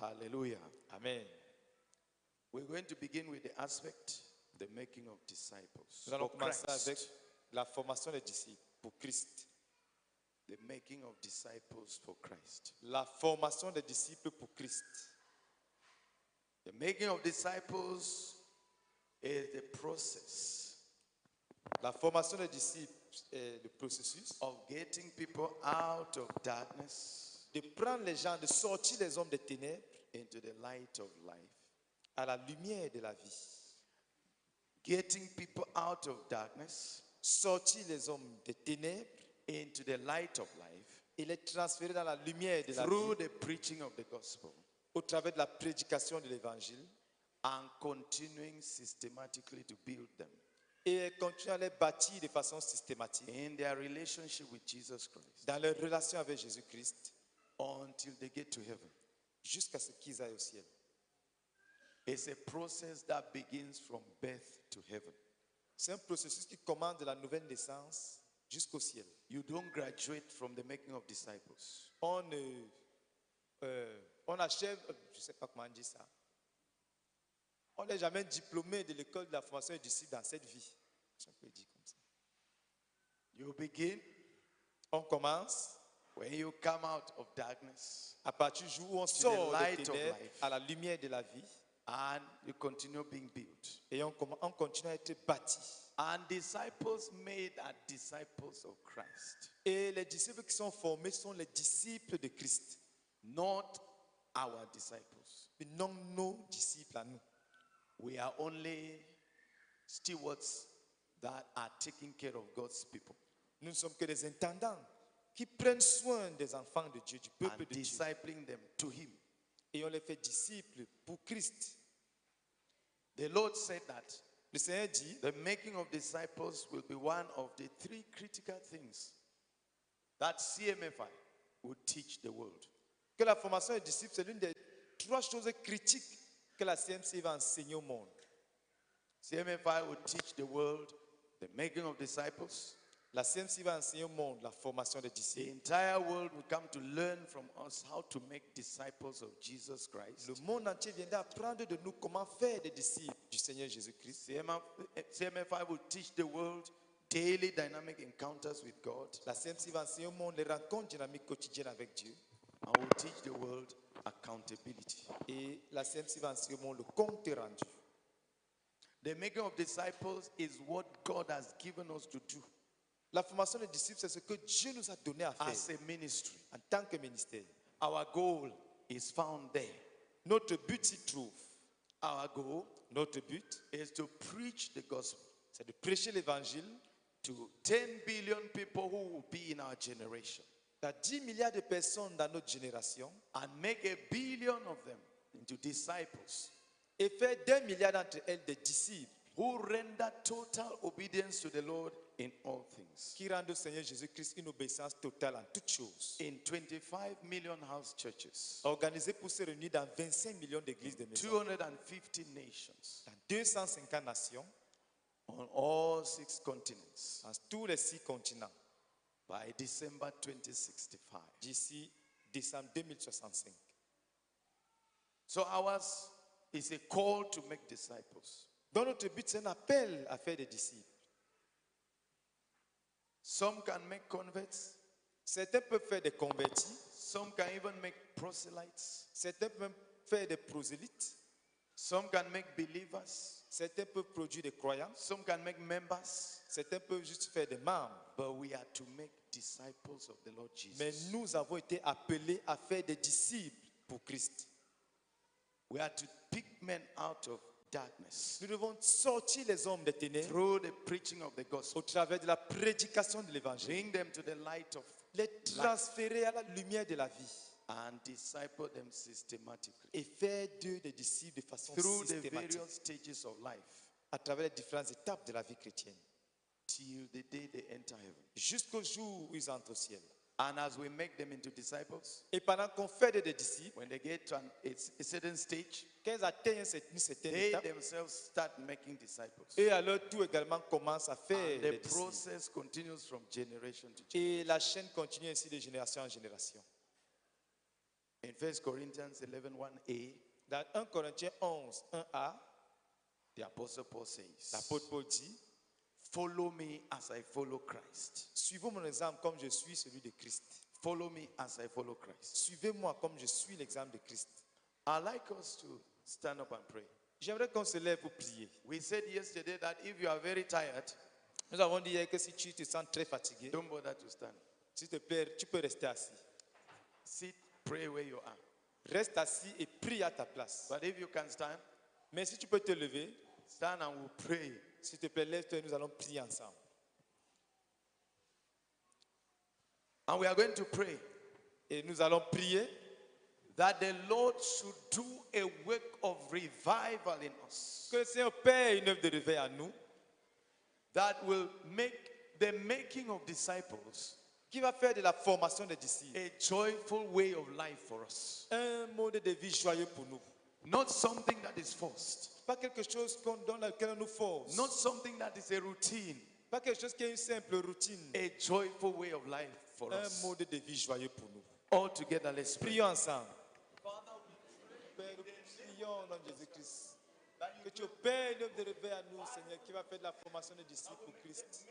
Hallelujah. Amen. We're going to begin with the aspect, the making of disciples. Nous allons For commencer Christ. avec la formation des disciples pour Christ. The making of disciples for Christ. La formation des disciples pour Christ. The making of disciples is the process La formation des disciples est le processus of getting people out of darkness de prendre les gens, de sortir les hommes des ténèbres into the light of life. à la lumière de la vie. Getting people out of darkness Sortir les hommes des ténèbres into the light of life et les transférer dans la lumière de la through vie the preaching of the gospel au travers de la prédication de l'évangile and continuing systematically to build them et continuer à les bâtir de façon systématique in their relationship with Jesus Christ dans leur relation avec Jésus-Christ until they get to heaven. jusqu'à ce qu'ils aillent au ciel. It's a process that begins from birth to heaven. C'est un processus qui commence de la nouvelle naissance jusqu'au ciel. You don't graduate from the making of disciples. On achève, je ne sais pas comment on dit ça. On n'est jamais diplômé de l'école de la formation des disciples dans cette vie. Si on peut dire comme ça. You begin On commence when you come out of darkness à partir du jour où on the sort light des of ténèbres life. à la lumière de la vie and you continue being built. et on continue à être bâti. And disciples made are disciples of Christ, Et les disciples qui sont formés sont les disciples de Christ, not our disciples. mais non nos disciples à nous. We are only stewards that are taking care of God's people Nous ne sommes que des intendants qui prennent soin des enfants de Dieu, du peuple and de Dieu. discipling them to Him. Et on les fait disciples pour Christ. The Lord said that Le Seigneur dit, the making of disciples will be one of the three critical things that CMFI would teach the world. que la formation des disciples, c'est l'une des trois choses critiques que la CMC va enseigner au monde. CMFI would teach the world the making of disciples. La CMC va enseigner au monde la formation des The disciples. entire world will come to learn from us how to make disciples of Jesus Christ. Le monde entier viendra apprendre de nous comment faire des disciples du Seigneur Jésus-Christ. CMFI will teach the world daily dynamic encounters with God, La CMC va enseigner au monde les rencontres dynamiques quotidiennes avec Dieu. and will teach the world accountability. Et la CMC va enseigner au monde le compte rendu. The making of disciples is what God has given us to do La formation des disciples, c'est ce que Dieu nous a donné à faire as a ministry. en tant que ministère. Our goal is found there. Notre but s'y trouve. Our goal Notre but, is to preach the gospel c'est de prêcher l'évangile to 10 billion people who will be in our generation à 10 milliards de personnes dans notre génération and make 1 billion of them into disciples et faire d'1 milliard d'entre elles des disciples who render total obedience to the Lord in all things. qui rendent au Seigneur Jésus-Christ une obéissance totale en toutes choses. In 25 million house churches, Organisés pour se réunir dans 25 millions d'églises de maisons, 250 nations, dans 250 nations, on all 6 continents dans tous les 6 continents, by December 2065. d'ici décembre 2065. So ours is a call to make disciples. Donc notre but, c'est un appel à faire des disciples. Some can make converts, Certains peuvent faire des convertis, some can even make proselytes, certains peuvent faire des prosélytes, some can make believers, certains peuvent produire des croyants, some can make members, certains peuvent juste faire des membres. but we are to make disciples of the Lord Mais Jesus. nous avons été appelés à faire des disciples pour Christ. We are to pick men out of darkness Nous devons sortir les hommes des ténèbres through the preaching of the au gospel, travers de la prédication de l'évangile, bring them to the light of les transférer à la lumière de la vie and disciple them systematically et faire d'eux des disciples de façon through the systématique various stages of life à travers les différentes étapes de la vie chrétienne till the day they enter heaven. jusqu'au jour où ils entrent au ciel. And as we make them into disciples, Et pendant qu'on fait des disciples, when they get to a certain stage, quand ils atteignent une certaine they étape, themselves start making disciples. et à leur tour également commencent à faire And des the disciples. process continues from generation to generation. Et la chaîne continue ainsi de génération en génération. In 1 Corinthians 11:1a, Dans 1 Corinthiens 11, 1a, the Apostle Paul says, l'apôtre Paul dit, follow me as I follow Christ. suivez mon exemple comme je suis celui de Christ. Follow me as I follow Christ. Suivez-moi comme je suis l'exemple de Christ. I'd like us to stand up and pray. J'aimerais qu'on se lève pour prier. We said yesterday that if you are very tired, Nous avons dit hier que si tu te sens très fatigué, don't bother to stand. s'il te plaît, tu peux rester assis. Sit, pray where you are. Reste assis et prie à ta place. But if you can stand, Mais si tu peux te lever, stand and we'll pray. s'il te plaît, lève-toi et nous allons prier ensemble. And we are going to pray Et nous allons prier that the Lord should do a work of revival in us que le Seigneur paie une œuvre de réveil à nous, that will make the making of disciples qui va faire de la formation des disciples a joyful way of life for us. un mode de vie joyeux pour nous. Not something that is forced. Pas quelque chose dans lequel on nous force. Not something that is a routine. Pas quelque chose qui est une simple routine. A joyful way of life for Un us. mode de vie joyeux pour nous. All together, let's pray. Prions ensemble. Père, nous prions au nom de Jésus-Christ. Que tu opères une œuvre de réveil à nous, Seigneur, qui va faire de la formation des disciples pour Christ.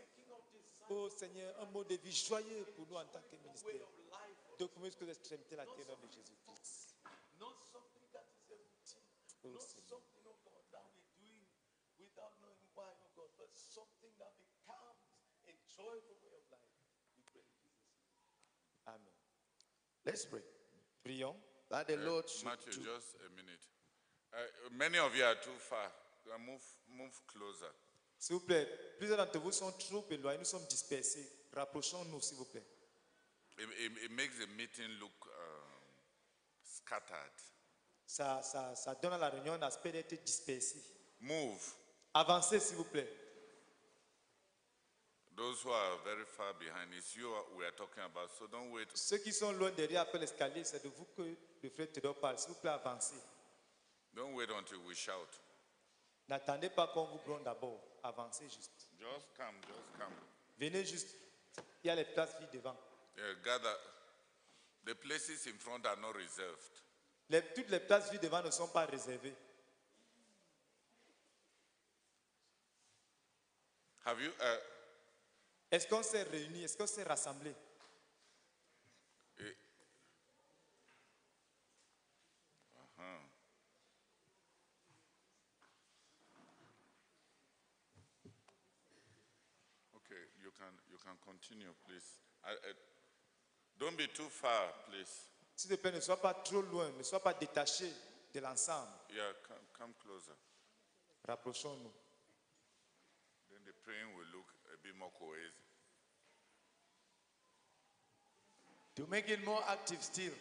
Oh Seigneur, un mode de vie joyeux pour nous en tant que ministère. Documents que l'extrémité la terre de Jésus-Christ. Not something that is a routine. Oh Not Seigneur. something, oh God, that we're doing without knowing why, oh God, but something that becomes a joyful way of life. We pray in Jesus' name. Amen. Let's pray. Prions. That the Lord should Matthew, do. just a minute. Many of you are too far. Move closer. S'il vous plaît, plusieurs d'entre vous sont trop éloignés, nous sommes dispersés. Rapprochons-nous, s'il vous plaît. It makes the meeting look scattered. Ça donne à la réunion un aspect d'être dispersé. Move. Avancez, s'il vous plaît. Those who are very far behind, it's you we are talking about, so don't wait. Ceux qui sont loin derrière après l'escalier, c'est de vous que le frère Théodore parle. S'il vous plaît, avancez. Don't wait until we shout. N'attendez pas qu'on vous gronde d'abord. Avancez juste. Just come, just come. Venez juste. Il y a les places vides devant. Gather. The places in front are not reserved. Toutes les places vides devant ne sont pas réservées. Have you? Est-ce qu'on s'est réunis? Est-ce qu'on s'est rassemblés? Okay, you can continue, please. Don't be too far, please. S'il te plaît, ne sois pas trop loin, ne sois pas détaché de l'ensemble. Yeah, come closer. Rapprochons-nous. Then the praying will look a bit more cohesive. To make it more active still,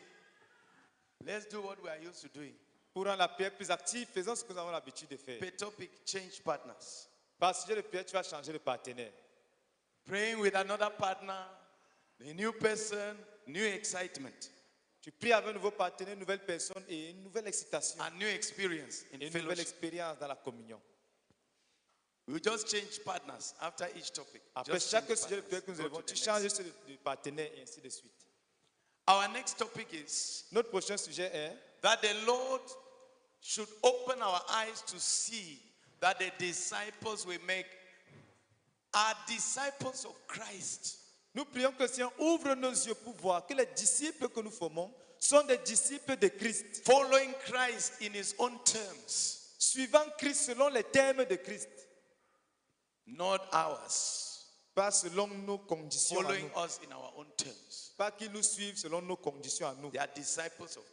let's do what we are used to doing. Pour rendre la prière plus active, faisons ce que nous avons l'habitude de faire. Per topic, change partners. Par sujet de prière, tu vas changer de partenaire. Praying with another partner, a new person, new excitement, Tu pries avec un nouveau partenaire, une nouvelle personne et une nouvelle excitation. and new experience in Et une nouvelle fellowship. expérience dans la communion. We just change partners after each topic. Après Just chaque change sujet de prière que nous partners. avons, Go to tu the changes next. de partenaire et ainsi de suite. Our next topic is Notre prochain sujet est that the Lord should open our eyes to see that the disciples we make are disciples of Christ. nous prions que le Seigneur ouvre nos yeux pour voir que les disciples que nous formons sont des disciples de Christ, Following Christ in his own terms, suivant Christ selon les termes de Christ, not ours. pas selon nos conditions à Following nous, us in our own terms. pas qu'ils nous suivent selon nos conditions à nous. They are disciples of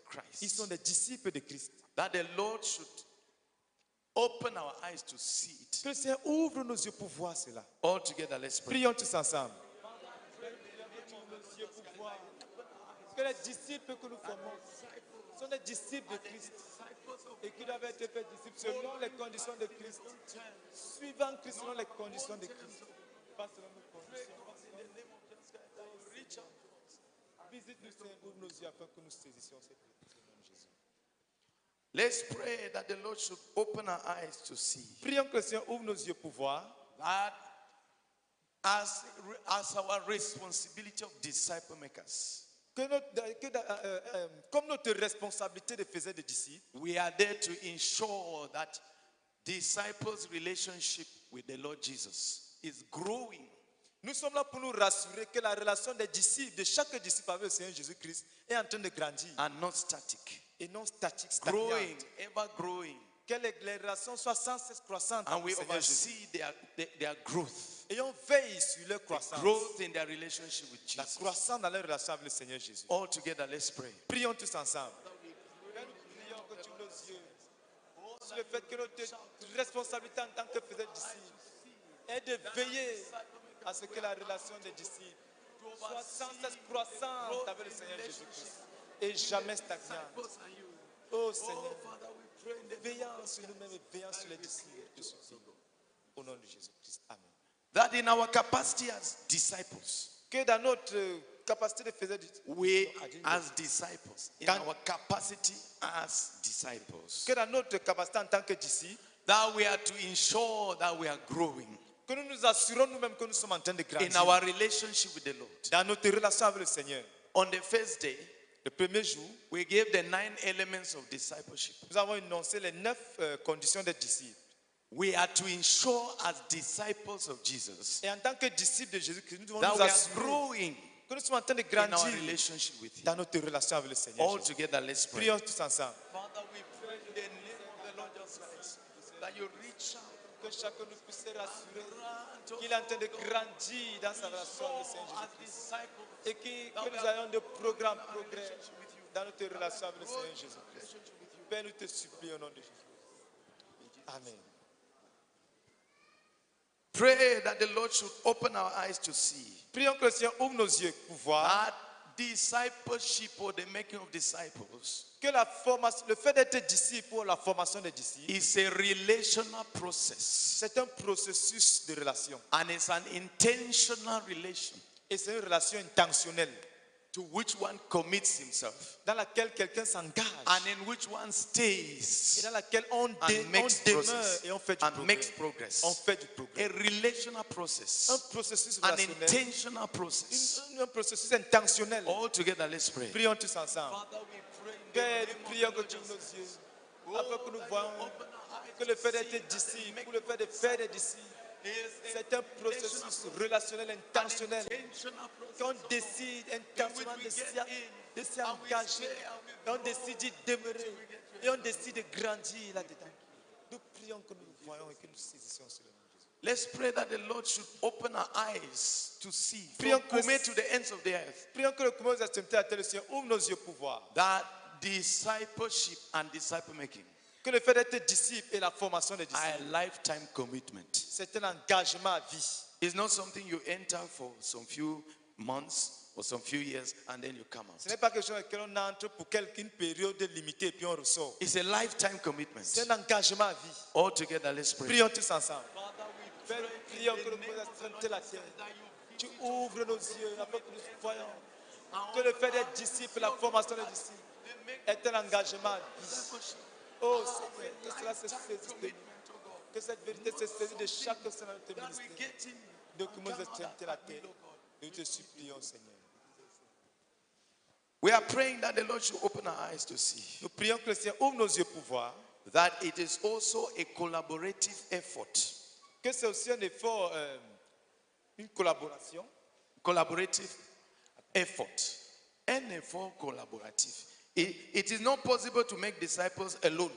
Ils sont Christ. des disciples de Christ. That the Lord should open our eyes to see it. Que le Seigneur ouvre nos yeux pour voir cela. All together, let's pray. Prions tous ensemble. Que les disciples que nous formons sont des disciples de Christ et qui doivent être faits disciples selon les conditions de Christ, suivant Christ selon les conditions de Christ, pas selon nos conditions. Visite-nous, Seigneur, ouvre nos yeux afin que nous saisissions cette vérité au nom de Jésus. Let's pray that the Lord should open our eyes to see Prions que le Seigneur ouvre nos yeux pour voir that as our responsibility of disciple makers, comme notre responsabilité de faire des disciples, we are there to ensure that disciples' relationship with the Lord Jesus is growing. nous sommes là pour nous rassurer que la relation des disciples, de chaque disciple avec le Seigneur Jésus-Christ, est en train de grandir And not static. et non statique, Growing, stagnante. ever growing. Que les relations soient sans cesse croissantes And avec we le Seigneur Jésus. oversee their growth. Et on veille sur leur croissance, Growth in their relationship with la Jesus. croissance dans leur relation avec le Seigneur Jésus. All together, let's pray. Prions tous ensemble. Père, nous prions que tu ouvres nos yeux sur le fait que notre responsabilité en tant que faiseur de disciples est de veiller à ce que la relation des disciples soit sans cesse croissante avec le Seigneur Jésus-Christ et jamais stagnante. Oh Seigneur, veillant sur nous-mêmes et veillant sur les disciples. Au nom de Jésus-Christ. Amen. That in our capacity as disciples, Que dans notre capacité de faire des we as disciples, in Can- our capacity as disciples, que dans notre capacité en tant que disciples, that we are to ensure that we are growing que nous nous assurons nous-mêmes que nous sommes en train de in grandir our relationship with the Lord. dans notre relation avec le Seigneur. On the first day, Le premier jour, we gave the 9 elements of discipleship. nous avons énoncé les 9 conditions des disciples. We are to ensure as disciples of Jesus Et en tant que disciples de Jésus-Christ, nous devons that nous we are assurer growing que nous sommes en train de in our grandir relationship with Him. dans notre relation avec le Seigneur. All Jésus. together, let's pray. Prions tous ensemble. Father, we pray in the name of the Lord Jesus Christ that you reach out Que chacun nous puisse se rassurer qu'il est en train de grandir dans sa relation avec le Seigneur as Jésus. disciples Et que nous ayons de programmes progrès dans notre relation avec le Seigneur Jésus. Père, nous te supplions au nom de Jésus. Amen. Pray that the Lord should open our eyes to see Prions que le Seigneur ouvre nos yeux pour voir that discipleship or the making of disciples que la formation, le fait d'être disciple ou la formation des disciples, is a relational process c'est un processus de relation. and it's an intentional relation Et c'est une relation intentionnelle to which one commits himself dans laquelle quelqu'un s'engage and in which one et stays dans laquelle on and makes demeure progress et on fait du and progrès. makes progress. On fait du progrès. A relational process, Un processus an relationnel, intentional process. un processus intentionnel. All together, let's pray. Prions tous ensemble. Father, we pray in the Père, name nous of prions the que Lord tu ouvres Jesus. nos yeux afin que nous voyons que le fait d'être disciple ou le fait de faire des disciples, c'est un processus relationnel intentionnel qu'on décide intentionnellement de s'y engager et on décide d'y demeurer et on décide de grandir là-dedans. Nous prions que nous le voyons et que nous saisissions sur le nom de Jésus. Let's pray that the Lord should open our eyes to see from Prions que- Kume to the ends of the earth Prions que le commun des extrémités à terre, le Seigneur ouvre nos yeux pour voir that discipleship and disciple making que le fait d'être disciple et la formation des are disciples, a lifetime commitment. c'est un engagement à vie. It's not something you enter for some few months or some few years and then you come Ce out. n'est pas quelque chose auquel on entre pour une période limitée et puis on ressort. It's a lifetime commitment. C'est un engagement à vie. All together, let's pray. Prions tous ensemble. Père, prions que le commun des extrémités de la terre, tu ouvres nos yeux afin que nous voyons que le fait d'être disciple, la formation des disciples, est un engagement à vie. Oh Seigneur, que cela se saisisse de nous. Que cette vérité se saisisse de chaque sein de notre ministère. De commun des extrémités de la terre. Nous te supplions, Seigneur. We are praying that the Lord should open our eyes to see Nous prions que le Seigneur ouvre nos yeux pour voir that it is also a collaborative effort. que c'est aussi un effort, une collaboration. Collaborative effort. An effort collaborative. It is not possible to make disciples alone.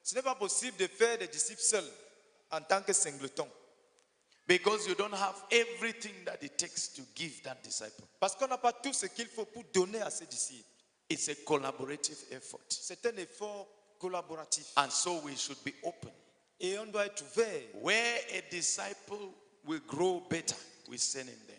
Ce n'est pas possible de faire des disciples seuls en tant que singleton. Because you don't have everything that it takes to give that disciple. Parce qu'on n'a pas tout ce qu'il faut pour donner à ses disciples. It's a collaborative effort. C'est un effort collaboratif. And so we should be open. Et on doit être ouvert. Where a disciple will grow better, we send him there.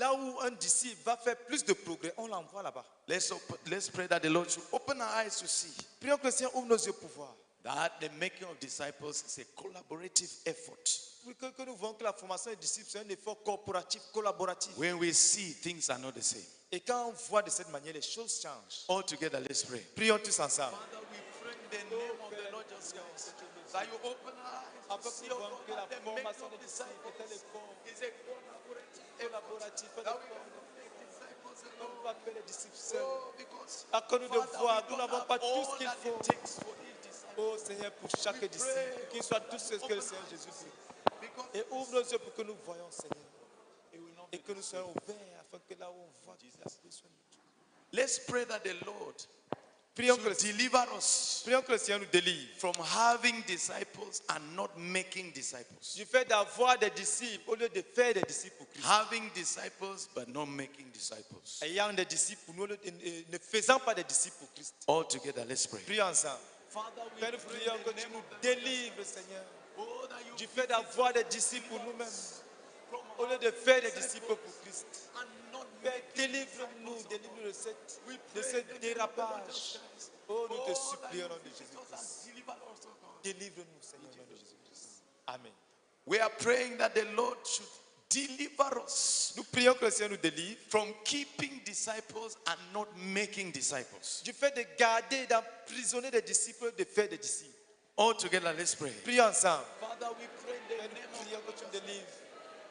Là où un disciple va faire plus de progrès, on l'envoie là-bas. Let's pray that the Lord should open our eyes to see Prions que le Seigneur ouvre nos yeux pour voir. that the making of disciples is a collaborative effort. Que nous voyons que la formation des disciples, c'est un effort corporatif, collaboratif. When we see things are not the same. Et quand on voit de cette manière, les choses changent. All together, let's pray. Prions tous ensemble. Father, we pray in the name of the Lord Jesus Christ that you open our eyes Afin to que see, nous oh voyons God, que la that the making formation of des disciples est un disciples effort is a collaborative effort. collaboratif, un That we effort will make disciples On ne peut pas faire les disciples seuls. Oh, because Accorde-nous de Father, voir, we nous don't n'avons have pas tout all ce qu'il that faut. it takes for each disciple. Oh Seigneur, pour chaque We disciple, pray, qu'ils oh soient God, tous ce that que le open Seigneur our Jésus eyes. veut. Because Et ouvre nos yeux pour que nous voyons, Seigneur. it will not Et be que nous the same. soyons ouverts afin que là où on voit qu'il y a besoin de nous. Let's pray that the Lord Prions que, should deliver us prions que le Seigneur nous délivre from having disciples and not making disciples. du fait d'avoir des disciples au lieu de faire des disciples pour Christ. Having disciples but not making disciples. Ayant des disciples pour nous, ne faisant pas des disciples pour Christ. All together, let's pray. Prions ensemble. Père, nous prions que tu nous délivres, Seigneur, du fait d'avoir des disciples pour nous-mêmes, au lieu de faire des disciples pour Christ. Père, délivre-nous de ce dérapage. Oh, nous te supplions au nom de Jésus-Christ. Délivre-nous, Seigneur, au nom de Jésus-Christ. Amen. We are praying that the Lord should deliver us Nous prions que le Seigneur nous délivre from keeping disciples and not making disciples. du fait de garder, d'emprisonner des disciples, de faire des disciples. All together, let's pray. Prions ensemble. Father, we pray in Père, the name nous of prions que tu nous délivres.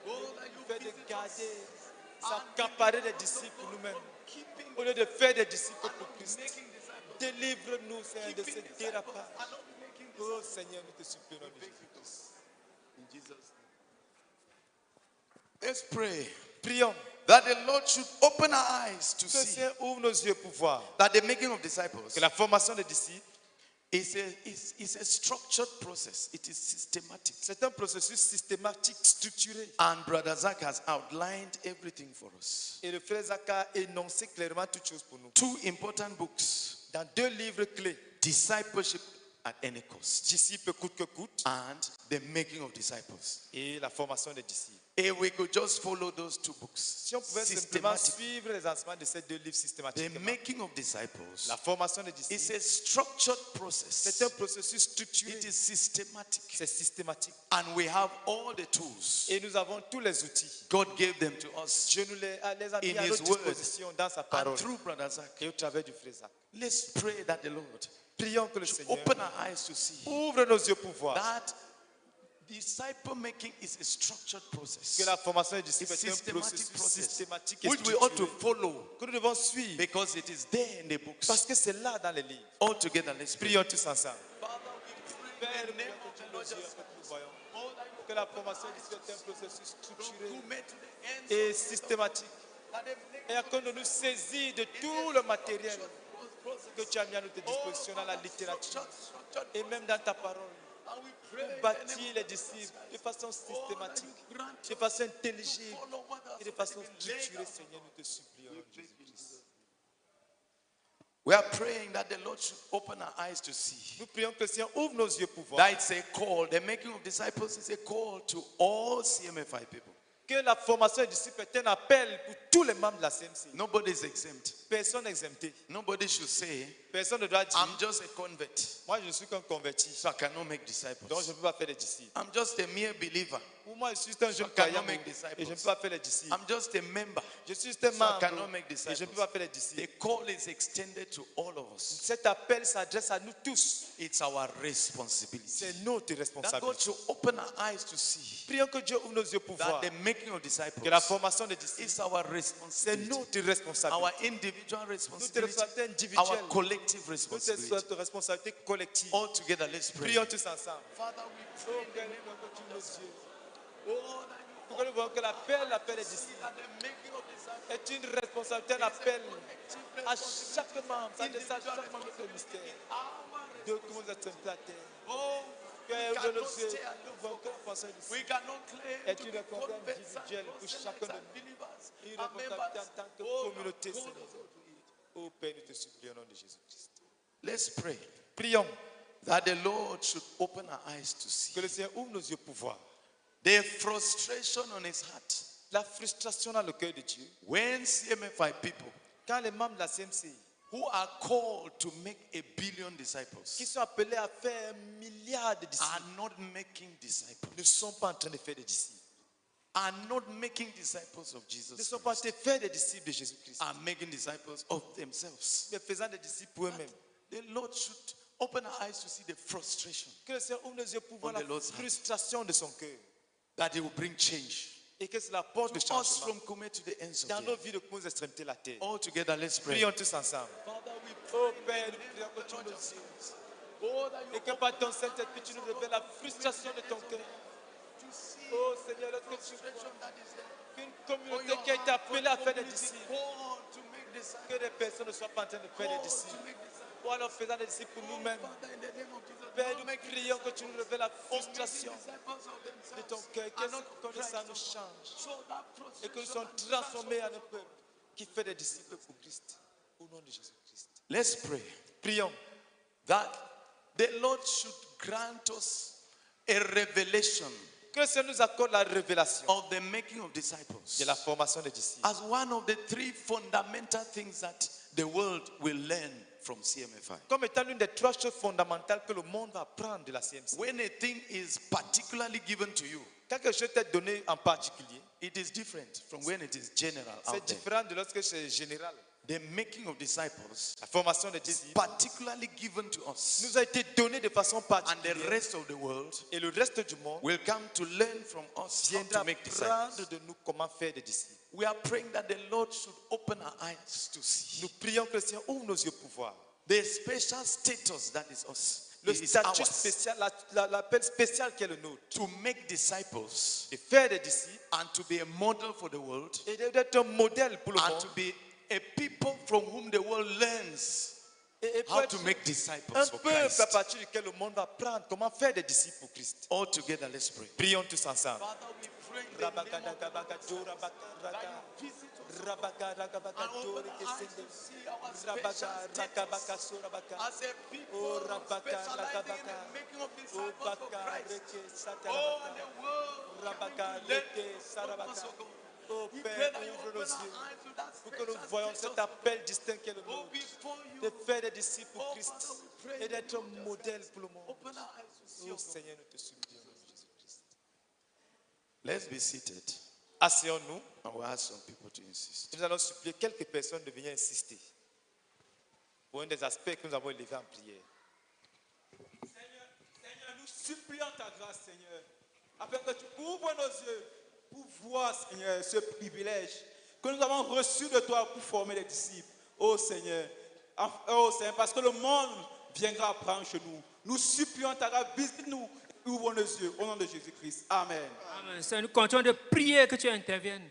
God that Du you fait de visit garder, us s'accaparer des disciples pour nous-mêmes, keeping au lieu de faire des disciples pour and Christ. making disciples. Délivre-nous, Seigneur, de ce Keeping disciples dérapage. and not making Oh disciples. Seigneur, nous te supplions au nom de Jésus-Christ. In Jesus' name. Let's pray Prions that the Lord should open our eyes to que le see Seigneur ouvre nos yeux pour voir that the making of disciples que la formation des disciples, is a structured process. It is systematic. c'est un processus systématique, structuré. And Brother Zach has outlined everything for us. Et le frère Zach a énoncé clairement toutes choses pour nous. Two important books: Dans 2 livres clés, Discipleship at Any Cost Disciples coûte que coûte and The Making of Disciples. et la formation des disciples. If we could just follow those two books, Si on pouvait simplement systematic. suivre les enseignements de ces 2 livres The systématiquement, making of disciples la formation des is disciples, a structured c'est process. un processus structuré, It is systematic. c'est systématique. And we have all the tools. Et nous avons tous les outils. God gave them to us. Dieu nous les a mis In à His notre word. disposition dans sa parole And through Brother Zach, et au travers du frère Zach. let's pray that the Lord Prions que le should Seigneur open our eyes to see ouvre nos yeux pour voir that disciple making is a structured process. que la formation des disciples It's est un systematic processus process systématique et which we ought to structuré follow que nous devons suivre because it is there in the books. parce que c'est là dans les livres. All together, let's pray. Prions tous ensemble. Father, we Père, pray in the nous name prions of que tu the nous Lord dises Jesus que nous voyons Christ, que la formation des disciples est un processus from structuré Kume to the ends et of systématique. that the Et accorde de nous saisir de tout le matériel que tu as mis à notre disposition dans la littérature et même dans ta parole. and we pray Pour bâtir les disciples de façon systématique, de façon intelligible et de façon structurée, Seigneur, nous te supplions. au nom de Jésus-Christ. We are praying that the Lord should open our eyes to see Nous prions que le Seigneur ouvre nos yeux pour voir that it's a call. The making of disciples is a call to all CMFI people. que la formation des disciples est un appel pour tous les membres de la CMC. Nobody is exempt. Personne n'est exempté. Nobody should say, Personne ne doit dire, I'm just a convert, moi je ne suis qu'un converti, so I cannot make donc disciples. je ne peux pas faire des disciples. I'm just a mere believer. Ou moi je suis un jeune cannot croyant make et disciples. je ne peux pas faire les disciples. I'm just a member. Je suis juste un So I membre cannot make et je ne peux disciples. pas faire les The disciples. call is extended to all of us. Cet appel s'adresse à nous tous. It's our responsibility. C'est notre That God responsabilité. should open our eyes to see Prions que Dieu ouvre nos yeux pour voir that the making of disciples que la formation des disciples, is our c'est responsibility. notre Our responsabilité. individual Notre responsibility. responsabilité Our individuelle, collective responsibility. notre responsabilité collective. All together, let's pray. Prions tous ensemble. Father, we Oh, Père, nous prions que tu ouvres nos yeux. Pour que nous voyons que l'appel des disciples that the making of disciples est une responsabilité, un appel à chaque membre, ça adresse à chaque membre de ce mystère. Dieu, comment vous êtes sur la terre. Oh, Père, we ouvre cannot nos yeux. stay Nous voyons que la formation des we disciples cannot claim est to une be responsabilité converts individuelle pour chacun de nous. believers Une and responsabilité members. en tant que Oh, communauté, God, Seigneur. Oh Père, nous te supplions au nom de Jésus-Christ. let's pray Prions that the Lord should open our eyes to see que le Seigneur ouvre nos yeux pour voir the frustration on his heart la frustration dans le cœur de Dieu. when CMFI people Quand les membres de la CMC, who are called to make 1 billion qui disciples sont appelés à faire 1 milliard de are disciples, not making disciples, ne sont pas en train de faire des disciples. are not making disciples of Ne Jesus sont pas en train de faire des disciples de Jésus-Christ, are making disciples of themselves. mais faisant des disciples pour eux-mêmes. The Lord should open our eyes to see the frustration Que le Seigneur ouvre nos yeux pour voir On la the Lord's heart. frustration de son cœur. that He will bring change. Et que cela porte le to us changement from Kume to the ends of dans the nos earth. vies de Kume aux extrémités de la terre. All together, let's pray. Prions tous ensemble. Oh Père, nous prions que tu nous et que par ton Saint-Esprit, tu nous révèles la frustration de ton cœur. Oh Seigneur, lorsque tu vois qu'une communauté qui a été appelée à faire des disciples, que des personnes ne soient pas en train de faire des disciples, ou alors faisant des disciples pour nous-mêmes. Père, nous prions que tu nous révèles la frustration de ton cœur, que notre connaissance nous change et que nous soyons transformés en un peuple qui fait des disciples pour Christ. Au nom de Jésus-Christ. Let's pray Prions that the Lord should grant us a revelation que le Seigneur nous accorde la révélation of the making of disciples de la formation des disciples as one of the three fundamental things that the world will learn from CMFI. comme étant l'une des trois choses fondamentales que le monde va apprendre de la CMC. When a thing is particularly given to you, Quand quelque chose t'est donné en particulier, it is different from when it is general c'est out there. différent de lorsque c'est général. The making of disciples La formation des is disciples particularly given to us, nous a été donnée de façon and the particulière. rest of the world Et le reste du monde will come to learn from us how viendra to make apprendre disciples. de nous comment faire des disciples. We are praying that the Lord should open our eyes to see Nous prions que le Seigneur ouvre nos yeux pour voir the special status that is us. le It is statut ours spécial, l'appel spécial qui est le nôtre. to make disciples De faire des disciples and to be a model for the world et d'être un modèle pour le and monde. to be a people from whom the world learns Et pour how être to make disciples un for peuple à Christ. partir duquel le monde va apprendre comment faire des disciples pour Christ. All together, let's pray. Prions tous ensemble. Father, we pray in the name of the Lord Jesus that you visit us and open our eyes to see our special status as a people specializing in the making of disciples for Christ. Oh, and the world can learn from us, oh God. Oh We Père, pray that you ouvre open nos our yeux eyes to that pour que nous special voyons cet status. appel distinct qui est le Oh, nôtre, before you, de faire des disciples pour oh Christ Father, we pray et in the d'être name un of modèle Jesus. pour le monde. Open our eyes to see, Oh oh God. Seigneur, nous te supplions au nom de Jésus-Christ. Let's be seated. Asseyons-nous I will ask some people to insist. et nous allons supplier quelques personnes de venir insister pour un des aspects que nous avons élevés en prière. Seigneur, nous supplions ta grâce, Seigneur, afin que tu ouvres nos yeux pour voir, Seigneur, ce privilège que nous avons reçu de toi pour former les disciples. Oh Seigneur, parce que le monde viendra apprendre chez nous. Nous supplions ta grâce, visite-nous, ouvre nos yeux, au nom de Jésus-Christ. Amen. Amen. Seigneur, nous continuons de prier que tu interviennes.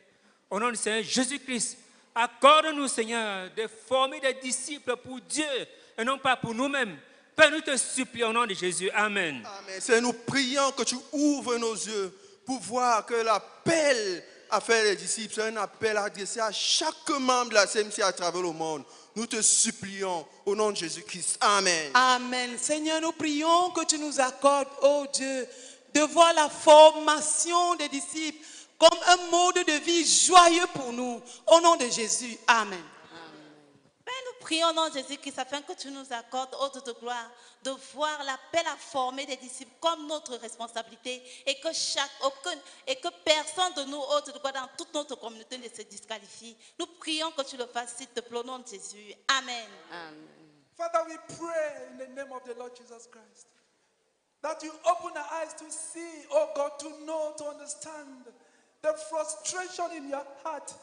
Au nom du Seigneur Jésus-Christ, accorde-nous, Seigneur, de former des disciples pour Dieu et non pas pour nous-mêmes. Père, nous te supplions au nom de Jésus. Amen. Amen. Seigneur, nous prions que tu ouvres nos yeux pour voir que l'appel à faire les disciples, c'est un appel adressé à chaque membre de la CMC à travers le monde. Nous te supplions au nom de Jésus-Christ. Amen. Amen. Seigneur, nous prions que tu nous accordes, oh Dieu, de voir la formation des disciples comme un mode de vie joyeux pour nous. Au nom de Jésus. Amen. Père, nous prions au nom de Jésus-Christ afin que tu nous accordes, ô Dieu de gloire, de voir l'appel à former des disciples comme notre responsabilité et que personne de nous, ô Dieu de gloire, dans toute notre communauté ne se disqualifie. Nous prions que tu le fasses, s'il te plaît, au nom de Jésus. Amen. Father, we pray in the name of the Lord Jesus Christ that you open our eyes to see, oh God, to know, to understand the frustration in your heart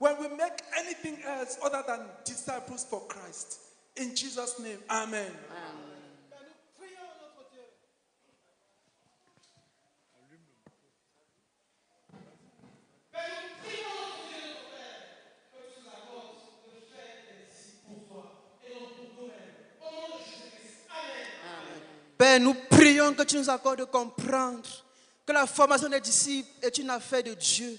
when we make anything else other than disciples for Christ. In Jesus' name, amen. Père, nous prions que tu nous accordes de comprendre que la formation des disciples est une affaire de Dieu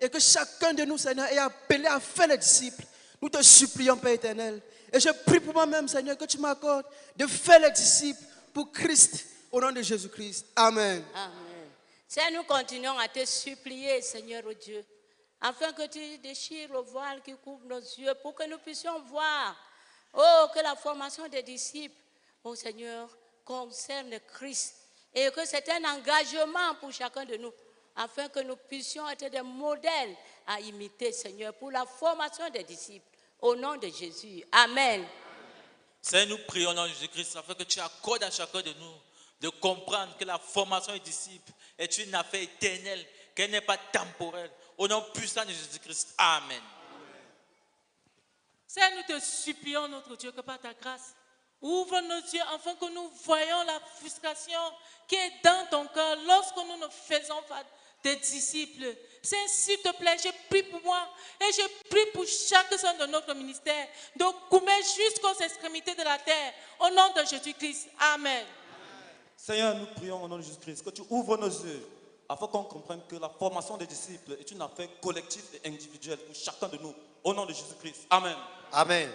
et que chacun de nous, Seigneur, est appelé à faire les disciples. Nous te supplions, Père éternel. Et je prie pour moi-même, Seigneur, que tu m'accordes de faire les disciples pour Christ, au nom de Jésus-Christ. Amen. Amen. Seigneur, nous continuons à te supplier, Seigneur, oh Dieu, afin que tu déchires le voile qui couvre nos yeux pour que nous puissions voir, oh, que la formation des disciples, oh Seigneur, concerne Christ et que c'est un engagement pour chacun de nous afin que nous puissions être des modèles à imiter, Seigneur, pour la formation des disciples. Au nom de Jésus. Amen. Seigneur, nous prions au nom de Jésus-Christ afin que tu accordes à chacun de nous de comprendre que la formation des disciples est une affaire éternelle qu'elle n'est pas temporelle. Au nom puissant de Jésus-Christ. Amen. Seigneur, nous te supplions, notre Dieu, que par ta grâce, ouvre nos yeux afin que nous voyions la frustration qui est dans ton cœur lorsque nous ne faisons pas des disciples. Seigneur, s'il te plaît, je prie pour moi et je prie pour chaque son de notre ministère, de Koumé jusqu'aux extrémités de la terre, au nom de Jésus-Christ. Amen. Seigneur, nous prions au nom de Jésus-Christ que tu ouvres nos yeux afin qu'on comprenne que la formation des disciples est une affaire collective et individuelle pour chacun de nous. Au nom de Jésus-Christ. Amen. Amen.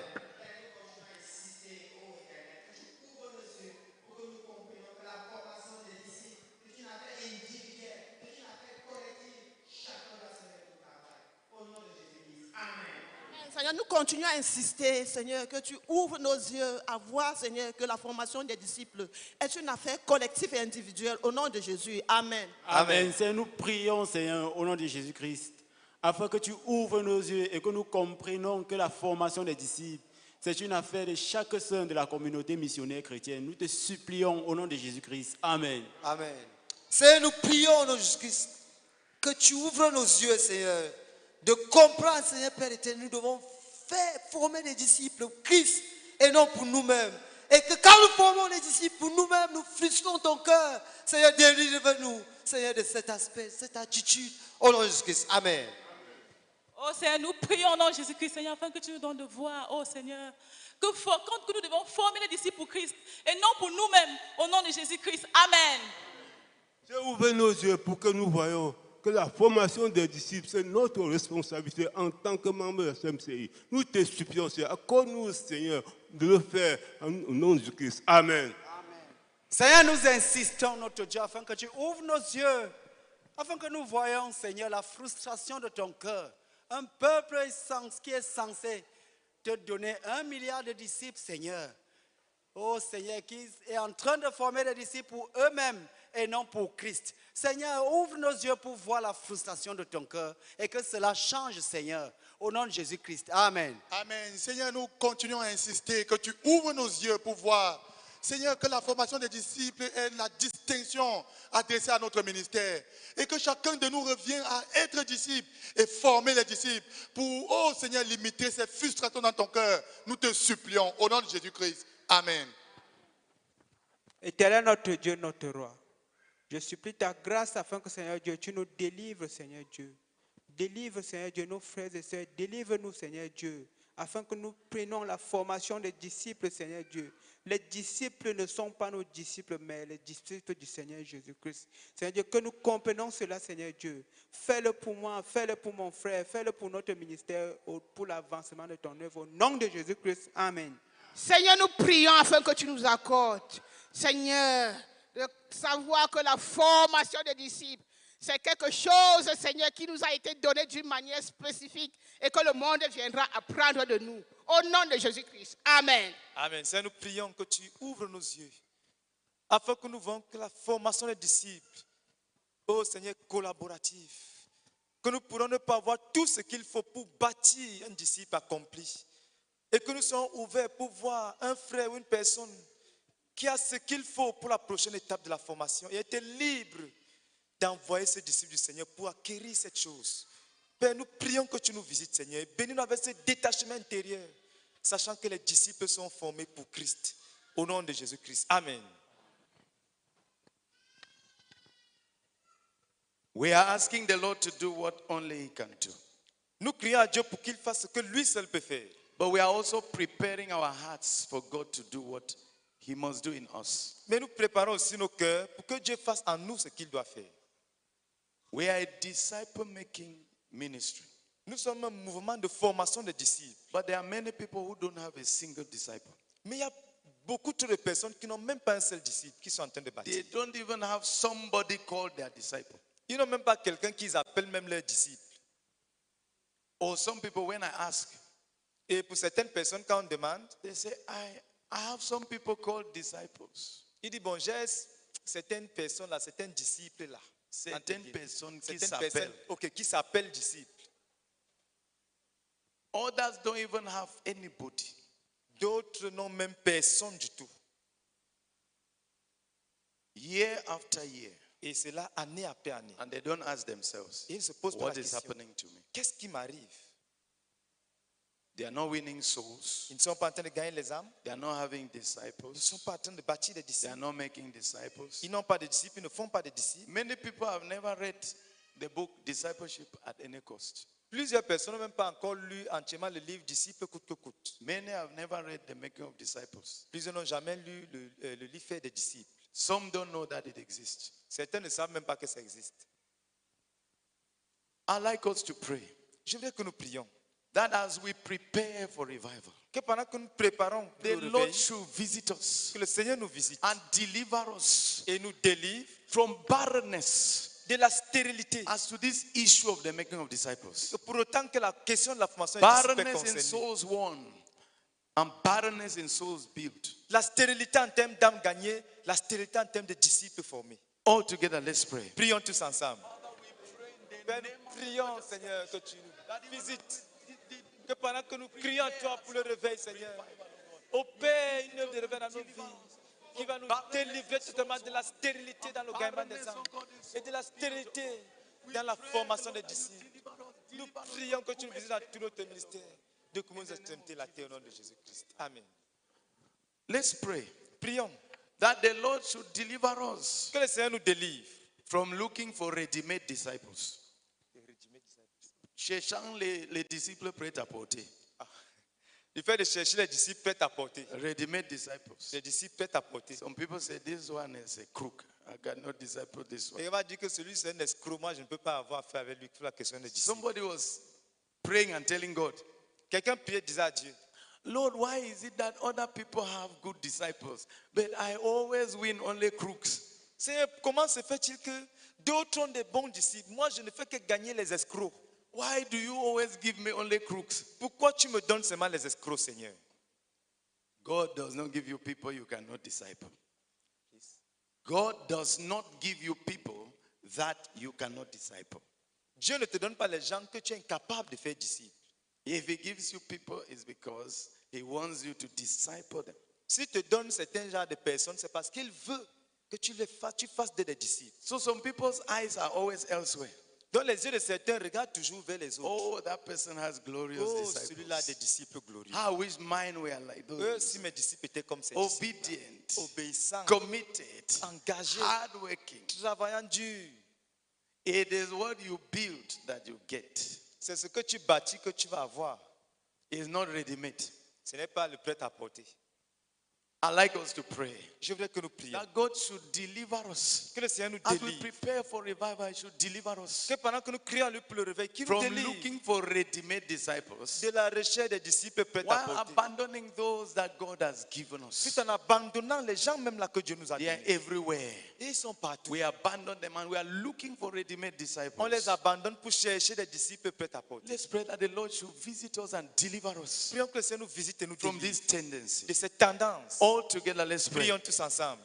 Seigneur, nous continuons à insister, Seigneur, que tu ouvres nos yeux à voir, Seigneur, que la formation des disciples est une affaire collective et individuelle. Au nom de Jésus. Amen. Amen. Seigneur, nous prions, Seigneur, au nom de Jésus-Christ, afin que tu ouvres nos yeux et que nous comprenions que la formation des disciples, c'est une affaire de chaque saint de la communauté missionnaire chrétienne. Nous te supplions au nom de Jésus-Christ. Amen. Amen. Seigneur, nous prions au nom de Jésus-Christ que tu ouvres nos yeux, Seigneur, de comprendre, Seigneur Père éternel, nous devons faire former des disciples pour Christ et non pour nous-mêmes. Et que quand nous formons des disciples pour nous-mêmes, nous frustrons ton cœur. Seigneur, délivre-nous, Seigneur, de cet aspect, cette attitude. Au nom de Jésus-Christ. Amen. Oh Seigneur, nous prions au nom de Jésus-Christ, Seigneur, afin que tu nous donnes de voir, oh Seigneur, que nous devons former les disciples pour Christ et non pour nous-mêmes, au nom de Jésus-Christ. Amen. Je ouvre nos yeux pour que nous voyons que la formation des disciples, c'est notre responsabilité en tant que membre de la SMCI. Nous te supplions, Seigneur, accorde-nous, Seigneur, de le faire au nom de Jésus-Christ. Amen. Seigneur, nous insistons, notre Dieu, afin que tu ouvres nos yeux, afin que nous voyions, Seigneur, la frustration de ton cœur. Un peuple qui est censé te donner 1 milliard de disciples, Seigneur. Oh Seigneur, qui est en train de former des disciples pour eux-mêmes et non pour Christ. Seigneur, ouvre nos yeux pour voir la frustration de ton cœur et que cela change, Seigneur. Au nom de Jésus-Christ. Amen. Amen. Seigneur, nous continuons à insister que tu ouvres nos yeux pour voir, Seigneur, que la formation des disciples est la distinction adressée à notre ministère et que chacun de nous revient à être disciple et former les disciples pour, oh Seigneur, limiter ces frustrations dans ton cœur. Nous te supplions au nom de Jésus-Christ. Amen. Éternel notre Dieu, notre roi, je supplie ta grâce afin que, Seigneur Dieu, tu nous délivres, Seigneur Dieu. Délivre, Seigneur Dieu, nos frères et sœurs. Délivre-nous, Seigneur Dieu, afin que nous prenions la formation des disciples, Seigneur Dieu. Les disciples ne sont pas nos disciples, mais les disciples du Seigneur Jésus-Christ. Seigneur Dieu, que nous comprenons cela, Seigneur Dieu. Fais-le pour moi, fais-le pour mon frère, fais-le pour notre ministère, pour l'avancement de ton œuvre. Au nom de Jésus-Christ, Amen. Seigneur, nous prions afin que tu nous accordes, Seigneur, de savoir que la formation des disciples, c'est quelque chose, Seigneur, qui nous a été donné d'une manière spécifique et que le monde viendra apprendre de nous. Au nom de Jésus-Christ. Amen. Amen. Seigneur, nous prions que tu ouvres nos yeux afin que nous voyons que la formation des disciples, oh Seigneur, collaborative, que nous pourrons ne pas avoir tout ce qu'il faut pour bâtir un disciple accompli. Et que nous soyons ouverts pour voir un frère ou une personne qui a ce qu'il faut pour la prochaine étape de la formation et être libre d'envoyer ses disciples du Seigneur pour acquérir cette chose. Père, nous prions que tu nous visites, Seigneur. Bénis-nous avec ce détachement intérieur, sachant que les disciples sont formés pour Christ. Au nom de Jésus-Christ. Amen. We are asking the Lord to do what only He can do. Nous crions à Dieu pour qu'il fasse ce que lui seul peut faire. But we are also preparing our hearts for God to do what He must do in us. Mais nous préparons aussi nos cœurs pour que Dieu fasse en nous ce qu'il doit faire. We are a disciple-making ministry. Nous sommes un mouvement de formation de disciples. But there are many people who don't have a single disciple. Mais il y a beaucoup de personnes qui n'ont même pas un seul disciple, qui sont en train de bâtir. They don't even have somebody called their disciple. Ils n'ont même pas quelqu'un qu'ils appellent même leur disciple. Or some people, when I ask, et pour certaines personnes, quand on demande, they say, I have some people called disciples. Il dit, bon, j'ai certaines personnes là, certains disciples là. Certaines personnes qui s'appellent. Ok, qui s'appellent disciples. Others don't even have anybody. D'autres n'ont même personne du tout. Year after year. Et c'est là année après année. And they don't ask themselves, Et ils se posent pas what la is question, happening to me? qu'est-ce qui m'arrive? They are not winning souls. Ils ne sont pas en train de gagner les âmes. They are not having Ils ne disciples. sont pas en train de bâtir des They are disciples. not making disciples. Ils n'ont pas de disciples, ils ne font pas de disciples. Many people have never read the book Discipleship at Any Cost. Plusieurs personnes n'ont même pas encore lu entièrement le livre Disciples coûte que coûte. Many have never read The Making of Disciples. Plusieurs n'ont jamais lu le livre Fait des disciples. Some don't know that it exists. Certains ne savent même pas que ça existe. I'd like us to pray Je voudrais que nous prions. that as we prepare for revival, Que pendant que nous préparons pour the le Lord réveil, should visit us que le Seigneur nous visite and deliver us et nous délivre from barrenness de la stérilité. as to this issue of the making of disciples. Pour autant que la question de la formation des disciples est Barrenness in concernée. souls won and barrenness in souls built. La stérilité en termes d'âmes gagnées, la stérilité en termes de disciples formés. All together, let's pray. Prions tous ensemble. Père, nous prions, Seigneur, que tu nous visites. Que pendant que nous crions à toi pour le réveil, Seigneur, opère une œuvre de réveil dans nos vies qui va nous délivrer totalement de la stérilité dans le gagnement des âmes et de la stérilité dans la formation des disciples. Nous prions que tu nous visites dans tout notre ministère, de comment nous extrémités la terre au nom de Jésus-Christ. Amen. Let's pray Prions that the Lord should deliver us que le Seigneur nous délivre from looking for ready-made disciples. Cherchant les disciples prêts à porter. Du fait de chercher les disciples prêts à porter. Ready-made disciples. Les disciples prêts à porter. Some people say this one is a crook. I cannot disciple this one. Et il va dire que celui c'est un escroc. Moi, je ne peux pas avoir affaire avec lui pour la question des disciples. Somebody was praying and telling God, Quelqu'un priait et disait à Dieu, Lord, why is it that other people have good disciples, but I always win only crooks? Seigneur, comment se fait-il que d'autres ont des bons disciples? Moi, je ne fais que gagner les escrocs. Why do you always give me only crooks? Pourquoi tu me donnes seulement les escrocs, Seigneur? God does not give you people you cannot disciple. God does not give you people that you cannot disciple. Dieu ne te donne pas les gens que tu es incapable de faire disciples. If he gives you people, it's because he wants you to disciple them. S'il te donne certains genres de personnes, c'est parce qu'il veut que tu fasses des disciples. So some people's eyes are always elsewhere. Donc les yeux de certains regardent toujours vers les autres. Oh, that person has glorious Oh, disciples. celui-là a des disciples glorieux. I wish mine were like those. Si mes disciples étaient comme ces Obedient, disciples, obéissants, committed, engagés, hardworking. travaillant dur. It is what you build that you get. C'est ce que tu bâtis que tu vas avoir. It's not ready-made. Ce n'est pas le prêt à porter. I'd like us to pray Je voudrais que nous prions. that God should deliver us. Que le Seigneur nous As we délivre. prepare for revival, he should deliver us Que pendant que nous crions à lui pour le réveil, qu'il nous from délivre looking for ready-made disciples de la recherche des disciples prêts à while porter. abandoning those that God has given us. Tout en abandonnant les gens même là que Dieu nous a They are donnés. everywhere. Et ils sont partout. We abandon them and we are looking for ready-made disciples. On les abandonne pour chercher des disciples prêts à porter. Let's pray that the Lord should visit us and deliver us Prions que le Seigneur nous visite et nous from délivre this tendency. de cette tendance. All together, let's pray. Prions tous ensemble.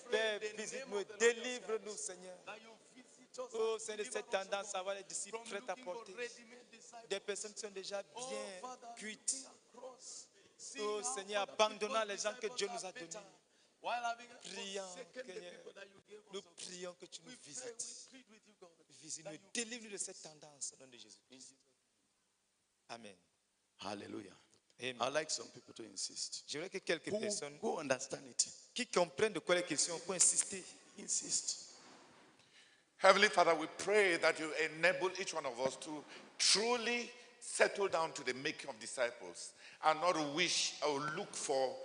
Père, visite-nous, délivre-nous, Seigneur. Oh, Seigneur, de cette tendance à avoir les disciples prêts à porter. Des personnes qui sont déjà bien cuites. Oh, Seigneur, abandonnant les gens que Dieu nous a donnés. Prions, Seigneur, nous prions que tu nous visites. Visite-nous, délivre-nous de cette tendance au nom de Jésus-Christ. Amen. Hallelujah. Amen. I'd like some people to insist. Je voudrais que quelques personnes Who understand it? qui comprennent de quoi les questions pour insister. Insist. Heavenly Father, we pray that you enable each one of us to truly settle down to the making of disciples and not wish or look for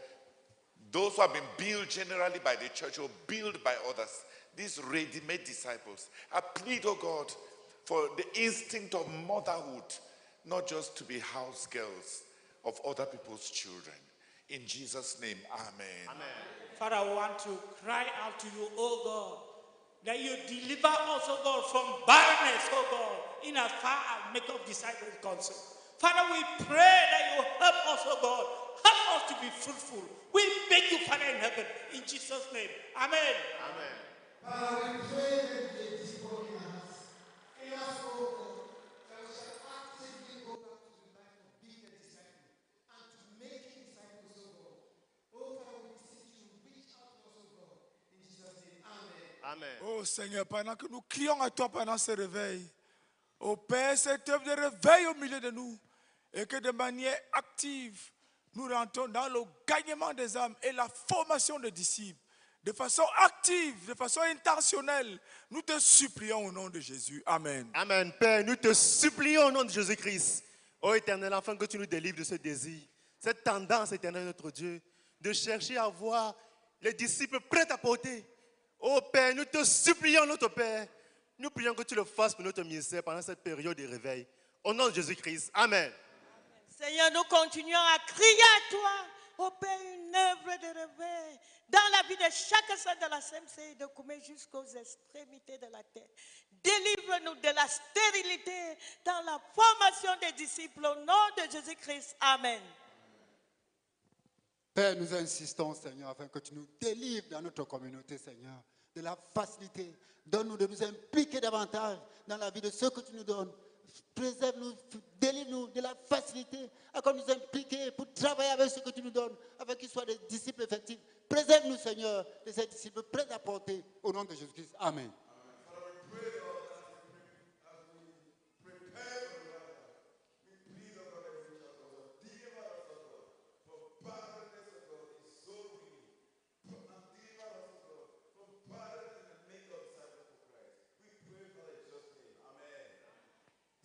those who have been built generally by the church or built by others, these ready-made disciples. I plead, oh God, for the instinct of motherhood, not just to be house girls of other people's children. In Jesus' name, amen. Father, I want to cry out to you, oh God, that you deliver us, oh God, from barrenness, oh God, in as far as make of disciples is concerned. Father, we pray that you help us, oh God, help us to be fruitful. We beg you, Father in heaven, in Jesus' name. Amen. Amen. Father, we pray that you discipline us. In us, oh God, that we shall actively go back to the life of being a disciple and to making disciples, oh God. Oh Father, we beseech you, reach out to us, oh God. In Jesus' name, amen. Amen. Oh Seigneur, pendant que nous crions à toi pendant ce réveil, oh Père, cette œuvre de réveil au milieu de nous, et que de manière active, nous rentrons dans le gagnement des âmes et la formation des disciples. De façon active, de façon intentionnelle, nous te supplions au nom de Jésus. Amen. Amen. Père, nous te supplions au nom de Jésus-Christ, ô Éternel, afin que tu nous délivres de ce désir, cette tendance, Éternel, notre Dieu, de chercher à voir les disciples prêts à porter. Ô Père, nous te supplions, notre Père, nous prions que tu le fasses pour notre ministère pendant cette période de réveil. Au nom de Jésus-Christ. Amen. Seigneur, nous continuons à crier à toi, ô Père, une œuvre de réveil dans la vie de chaque saint de la CMC de Koumé jusqu'aux extrémités de la terre. Délivre-nous de la stérilité dans la formation des disciples au nom de Jésus-Christ. Amen. Père, nous insistons, Seigneur, afin que tu nous délivres dans notre communauté, Seigneur, de la facilité. Donne-nous de nous impliquer davantage dans la vie de ceux que tu nous donnes. Préserve-nous, délivre-nous de la facilité à nous impliquer pour travailler avec ceux que tu nous donnes, afin qu'ils soient des disciples effectifs. Préserve-nous, Seigneur, de ces disciples prêts à porter. Au nom de Jésus-Christ. Amen.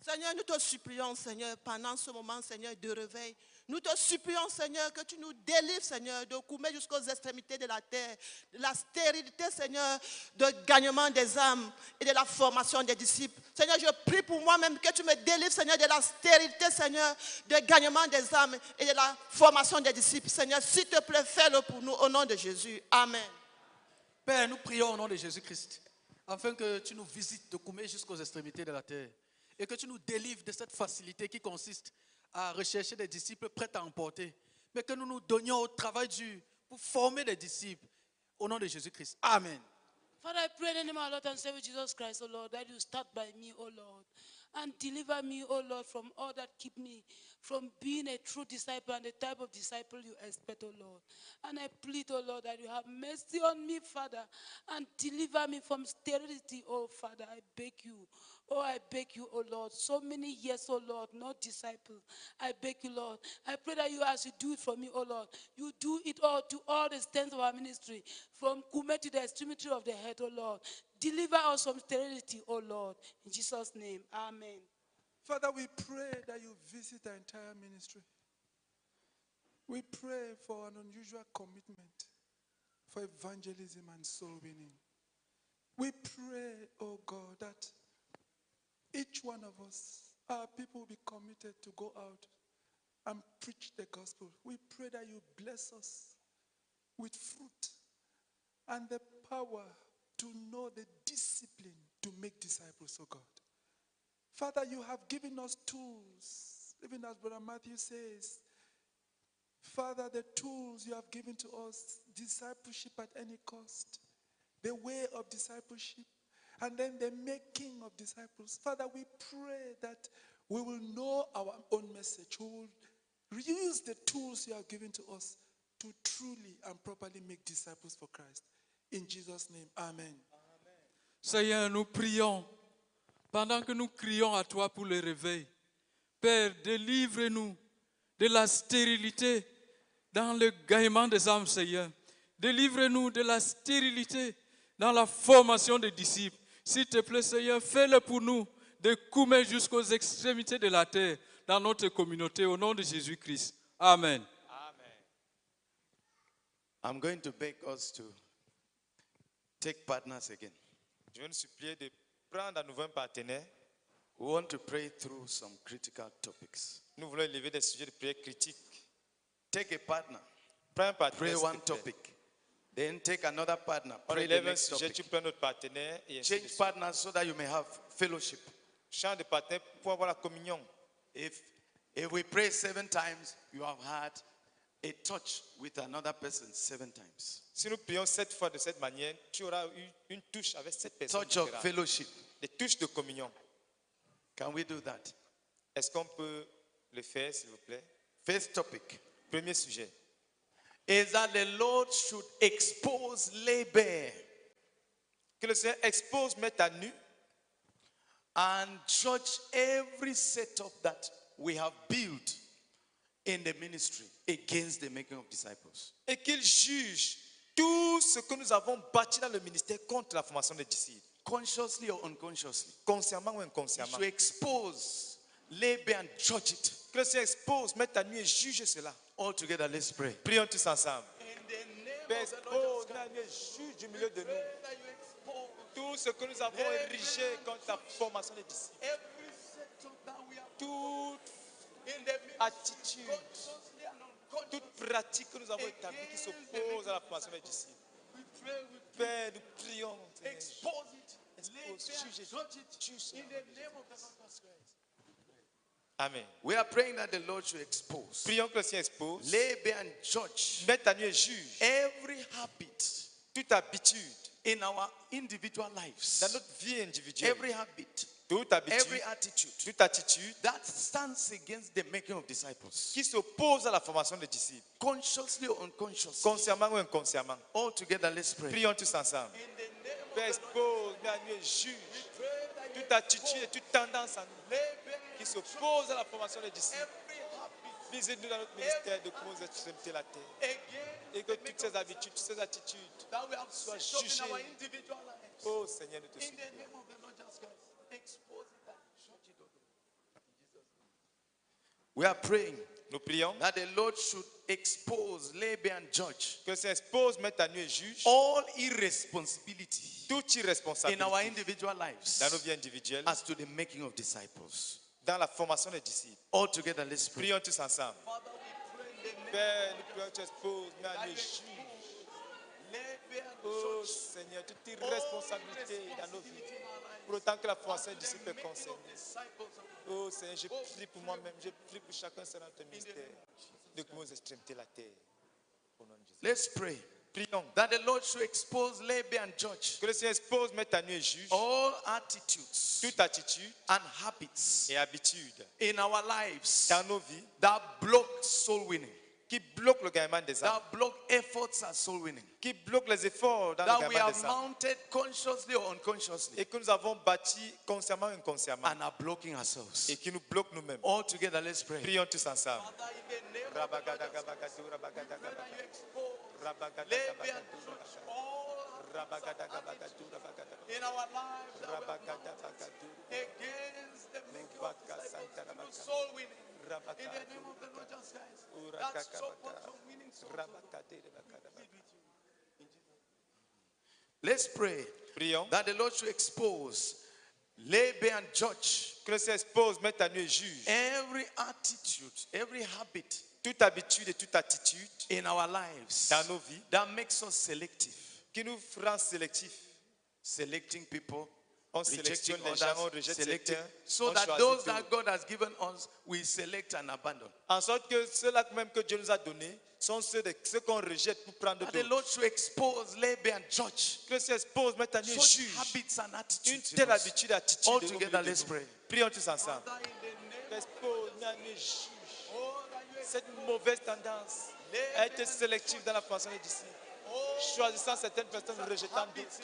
Seigneur, nous te supplions, Seigneur, pendant ce moment, Seigneur, de réveil. Nous te supplions, Seigneur, que tu nous délivres, Seigneur, de Koumé jusqu'aux extrémités de la terre, de la stérilité, Seigneur, de gagnement des âmes et de la formation des disciples. Seigneur, je prie pour moi-même que tu me délivres, Seigneur, de la stérilité, Seigneur, de gagnement des âmes et de la formation des disciples. Seigneur, s'il te plaît, fais-le pour nous au nom de Jésus. Amen. Père, nous prions au nom de Jésus-Christ, afin que tu nous visites de Koumé jusqu'aux extrémités de la terre. Et que tu nous délivres de cette facilité qui consiste à rechercher des disciples prêts à emporter. Mais que nous nous donnions au travail dur pour former des disciples. Au nom de Jésus-Christ. Amen. Father, I pray in the name of our Lord and Savior Jesus Christ, O Lord, that you start by me, O Lord, and deliver me, O Lord, from all that keep me from being a true disciple and the type of disciple you expect, O Lord. And I plead, O Lord, that you have mercy on me, Father, and deliver me from sterility, O Father. I beg you. Oh, I beg you, oh Lord, so many years, oh Lord, not disciples. I beg you, Lord. I pray that you, as you do it for me, oh Lord, you do it all to all the stands of our ministry, from Koumé to the extremity of the head, oh Lord. Deliver us from sterility, oh Lord. In Jesus' name, amen. Father, we pray that you visit the entire ministry. We pray for an unusual commitment for evangelism and soul winning. We pray, oh God, that each one of us, our people, will be committed to go out and preach the gospel. We pray that you bless us with fruit and the power to know the discipline to make disciples, oh God. Father, you have given us tools, even as Brother Matthew says. Father, the tools you have given to us, discipleship at any cost, the way of discipleship, and then the making of disciples. Father, we pray that we will know our own message. We will use the tools you have given to us to truly and properly make disciples for Christ. In Jesus' name, amen. Seigneur, nous prions, pendant que nous crions à toi pour le réveil. Père, délivre-nous de la stérilité dans le gagnement des âmes, Seigneur. Délivre-nous de la stérilité dans la formation des disciples. S'il te plaît, Seigneur, fais-le pour nous, de Koumé jusqu'aux extrémités de la terre, dans notre communauté, au nom de Jésus-Christ. Amen. I'm going to beg us to take partners again. Je vais nous supplier de prendre à nouveau un partenaire. We want to pray through some critical topics. Nous voulons élever des sujets de prière critiques. Take a partner. Prends un partenaire. Pray one topic. Then take another partner. On Pray the élève un next sujet, topic. tu prends notre partenaire et ainsi de Change suite. partners so that you may have fellowship. Change de partenaire pour avoir la communion. If we pray 7 times, you have had a touch with another person 7 times. Si nous prions 7 fois de cette manière, tu auras eu une touche avec cette personne. Touch of différente. fellowship. Des touches de communion. Can we do that? Est-ce qu'on peut le faire, s'il vous plaît? First topic. Premier sujet. Is that the Lord should expose labor. Que le le Seigneur expose, mette à nu, and judge every setup that we have built in the ministry against the making of disciples. et qu'il juge tout ce que nous avons bâti dans le ministère contre la formation des disciples. Consciously or unconsciously. Consciemment ou You inconsciemment. should expose, lay bare and judge it. Que le Seigneur expose, mette à nu et juge cela. All together, let's pray. Prions tous ensemble. Père, expose, mets à nu et juge du milieu de nous tout ce que nous avons érigé contre la formation des disciples. Toute attitude, toute pratique que nous avons établie qui s'oppose à la formation des disciples. Père, nous prions. Expose, juge. Amen. We are praying that the Lord should expose, Prions que le Seigneur expose, lay bare and judge mette à nu et juge every habit toute habitude in our individual lives, dans notre vie individuelle, every habit, toute habitude, every attitude toute attitude that stands against the making of disciples, qui s'oppose à la formation des disciples, consciously or unconsciously. consciemment ou inconsciemment. All together, let's pray. Prions tous ensemble. Père, expose, mets à nu et juge toute attitude et toute tendance en nous qui s'oppose à la formation des disciples. Visite-nous dans notre ministère de comment vous extrémités la terre. Et que toutes ces habitudes, toutes ces attitudes soient jugées. Oh Seigneur, nous te supplions. We are praying Nous prions that the Lord should expose, lay bare and judge que se expose, mette à nu et juge all irresponsibility toute in irresponsabilité our individual lives dans nos vies individuelles, as to the making of disciples. dans la formation des disciples. All together, let's pray. Prions tous ensemble. Père, nous prions que tu exposes, mets à nu et juge. Oh Seigneur, toute irresponsabilité dans nos vies, pour autant que la formation des disciples est concernée. Oh Seigneur, je prie pour moi-même, je prie pour chacun de notre ministère, de comment vous extrémités la terre. Au nom de Jésus. Let's pray Prions that the Lord should expose, lay bare and judge que le Seigneur expose, mette à nu et juge all attitudes toute attitude and habits et habitude in our lives dans nos vies that block soul winning, qui bloquent le gagnement des âmes, that block efforts at soul winning, qui bloquent les efforts dans that le we gagnement have des âmes mounted consciously or unconsciously et que nous avons bâti consciemment ou inconsciemment and are blocking ourselves. et qui nous bloquent nous-mêmes. All together, let's pray. Prions tous ensemble. In our lives, against the making of disciples, soul winning. In the name of the Lord Jesus Christ, that support of winning souls. Let's pray Prions that the Lord should expose, lay bare and judge que le Seigneur expose, mette à nu et juge every attitude, every habit toute habitude et toute attitude in our lives dans nos vies that makes us selective, qui nous rend sélectifs. selecting people, On rejecting sélectionne les gens, on others, rejette selecting, certains, so on that choisit those d'autres. that God has given us, we select and abandon. En sorte que ceux-là même que Dieu nous a donnés sont ceux qu'on rejette pour prendre That the d'autres. Lord should expose, lay bare and judge Que le Seigneur expose, mette à nu et such juge habits and une attitudes. in telle us. habitude et attitude. All au milieu together, de let's nous. pray. Prions tous ensemble. Expose, mets à nu et juge cette mauvaise tendance à être sélectif dans la formation des disciples, choisissant certaines personnes, rejetant d'autres.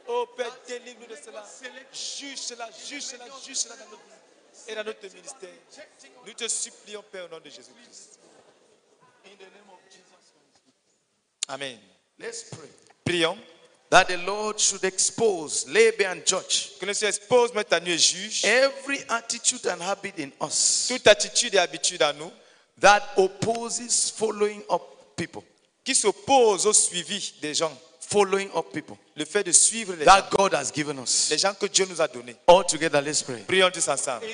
Oh Père, délivre-nous de cela. Juge cela, juge cela, juge cela dans nos vies et dans notre ministère. Nous te supplions, Père, au nom de Jésus-Christ. In the name of Jesus Christ. Amen. Let's pray Prions that the Lord should expose, lay bare and judge que le Seigneur expose, mette à nu et juge every attitude and habit in us toute attitude et habitude à nous that opposes following up people, qui s'oppose au suivi des gens, following up people le fait de suivre les gens, that God has given us. les gens que Dieu nous a donnés. All together, let's pray. Prions tous ensemble.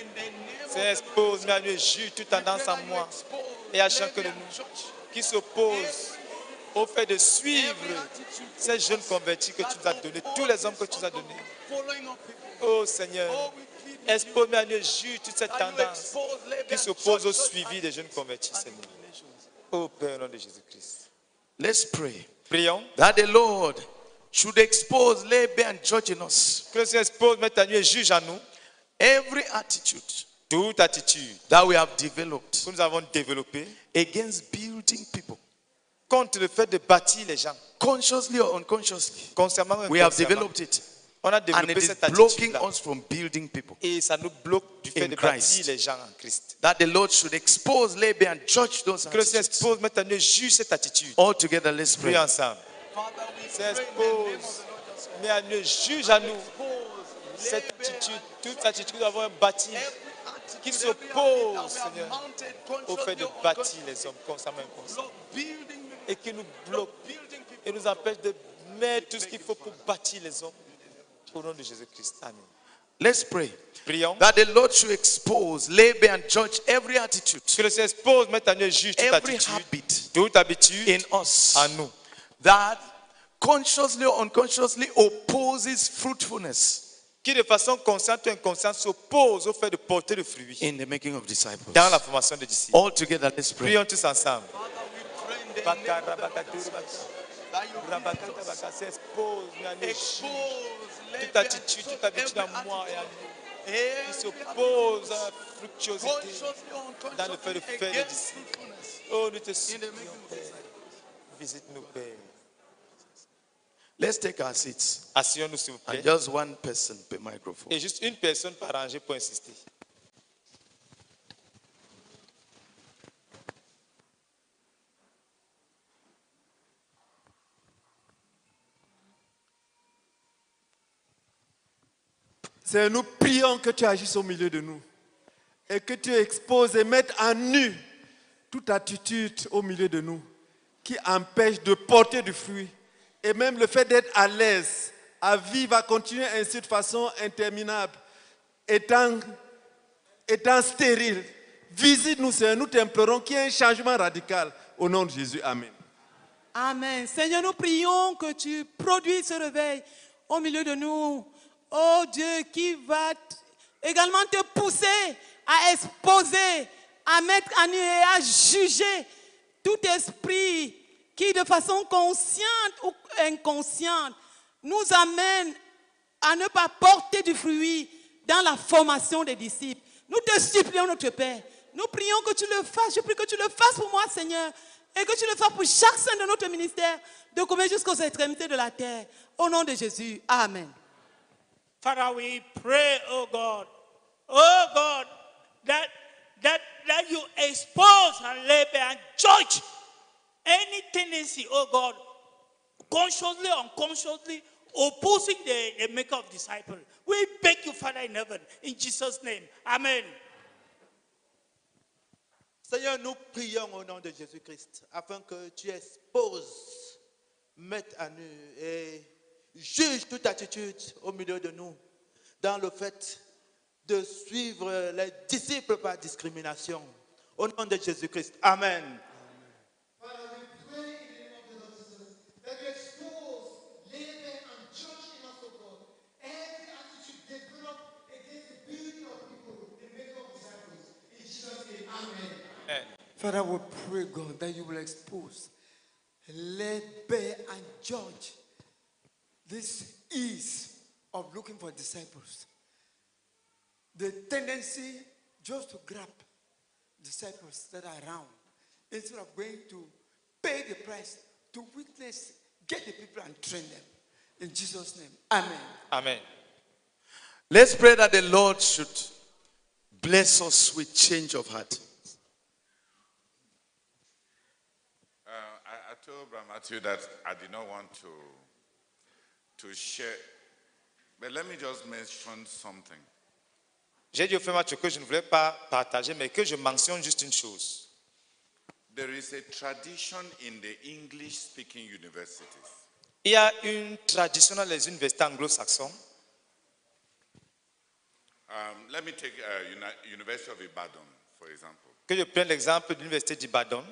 Seigneur, expose, mets à nu et juge toute tendance en moi et à chacun de nous qui s'oppose au fait de suivre ces jeunes convertis que tu nous as donnés, tous les hommes que tu nous as donnés. Oh Seigneur, expose, mets à nu et juge toute cette tendance qui s'oppose au suivi des jeunes convertis, Seigneur. Oh Père, au nom de Jésus-Christ. Let's pray Prions that the Lord should expose, lay bare and judge in us que le Seigneur expose, mette à nu et juge en nous every attitude toute attitude that we have developed que nous avons développée against building people, contre le fait de bâtir les gens, consciously or unconsciously. consciemment ou We have inconsciemment. developed it. On a And it développé is cette blocking attitude-là. us from building people Et ça nous bloque du fait in de bâtir Christ. les gens en Christ. That the Lord should expose, labor, and judge those Que le Seigneur attitudes. expose maintenant, juge cette attitude. All together, let's pray. Prie ensemble. Seigneur, expose, mais à nous, juge à nous cette attitude, toute attitude d'avoir bâti, qui s'oppose, Seigneur, au fait de bâtir les hommes constamment inconscients. Et qui nous bloque et nous empêche de mettre tout ce qu'il faut pour bâtir les hommes. Au nom de Jésus-Christ. Amen. Let's pray. Prions. That the Lord should expose, labor, and judge every attitude, Que le Seigneur expose maintenant, juge toute every attitude, habit toute habitude in us en nous. that consciously or unconsciously opposes fruitfulness Qui de façon consciente ou inconsciente s'oppose au fait de porter le fruit in the making of disciples. dans la formation des disciples. All together, let's pray. Prions tous ensemble. Toute attitude, toute habitude en moi et en nous qui s'oppose à la fructuosité dans le fait de faire des disciples. Oh, nous te supplions, Père. Visite-nous, Père. Let's take our seats. Asseyons-nous, s'il vous plaît. And just one person per microphone. Et juste une personne par rangée pour insister. Seigneur, nous prions que tu agisses au milieu de nous et que tu exposes et mettes à nu toute attitude au milieu de nous qui empêche de porter du fruit et même le fait d'être à l'aise, à vivre, à continuer ainsi de façon interminable, étant stérile. Visite-nous, Seigneur, nous t'implorons qu'il y ait un changement radical au nom de Jésus. Amen. Amen. Seigneur, nous prions que tu produises ce réveil au milieu de nous. Oh Dieu, qui va également te pousser à exposer, à mettre à nu et à juger tout esprit qui, de façon consciente ou inconsciente, nous amène à ne pas porter du fruit dans la formation des disciples. Nous te supplions, notre Père. Nous prions que tu le fasses. Je prie que tu le fasses pour moi, Seigneur. Et que tu le fasses pour chaque sein de notre ministère, de commettre jusqu'aux extrémités de la terre. Au nom de Jésus. Amen. Father, we pray, oh God, that you expose and labor and judge any tendency, oh God, consciously or unconsciously opposing the maker of disciples. We beg you, Father in heaven, in Jesus' name. Amen. Seigneur, nous prions au nom de Jésus-Christ afin que tu exposes, mettes à nu et juge toute attitude au milieu de nous dans le fait de suivre les disciples par discrimination. Au nom de Jésus-Christ. Amen. Father, we pray in the name of the Lord Jesus that you expose, labor, and judge in us, O God, every attitude developed against the building of people, the making of disciples. In Jesus' name, amen. Father, we pray, God, that you will expose, labor, and judge this ease of looking for disciples. The tendency just to grab disciples that are around instead of going to pay the price to witness, get the people and train them. In Jesus' name, amen. Amen. Let's pray that the Lord should bless us with change of heart. I told Brother Matthew that I did not want to share, but let me just mention something. J'ai dit au frère Mathieu que je ne voulais pas partager, mais que je mentionne juste une chose. There is a tradition in the English-speaking universities. Il y a une tradition dans les universités anglo-saxonnes. Let me take University of Ibadan, for example. Que je prenne l'exemple de l'université d'Ibadan.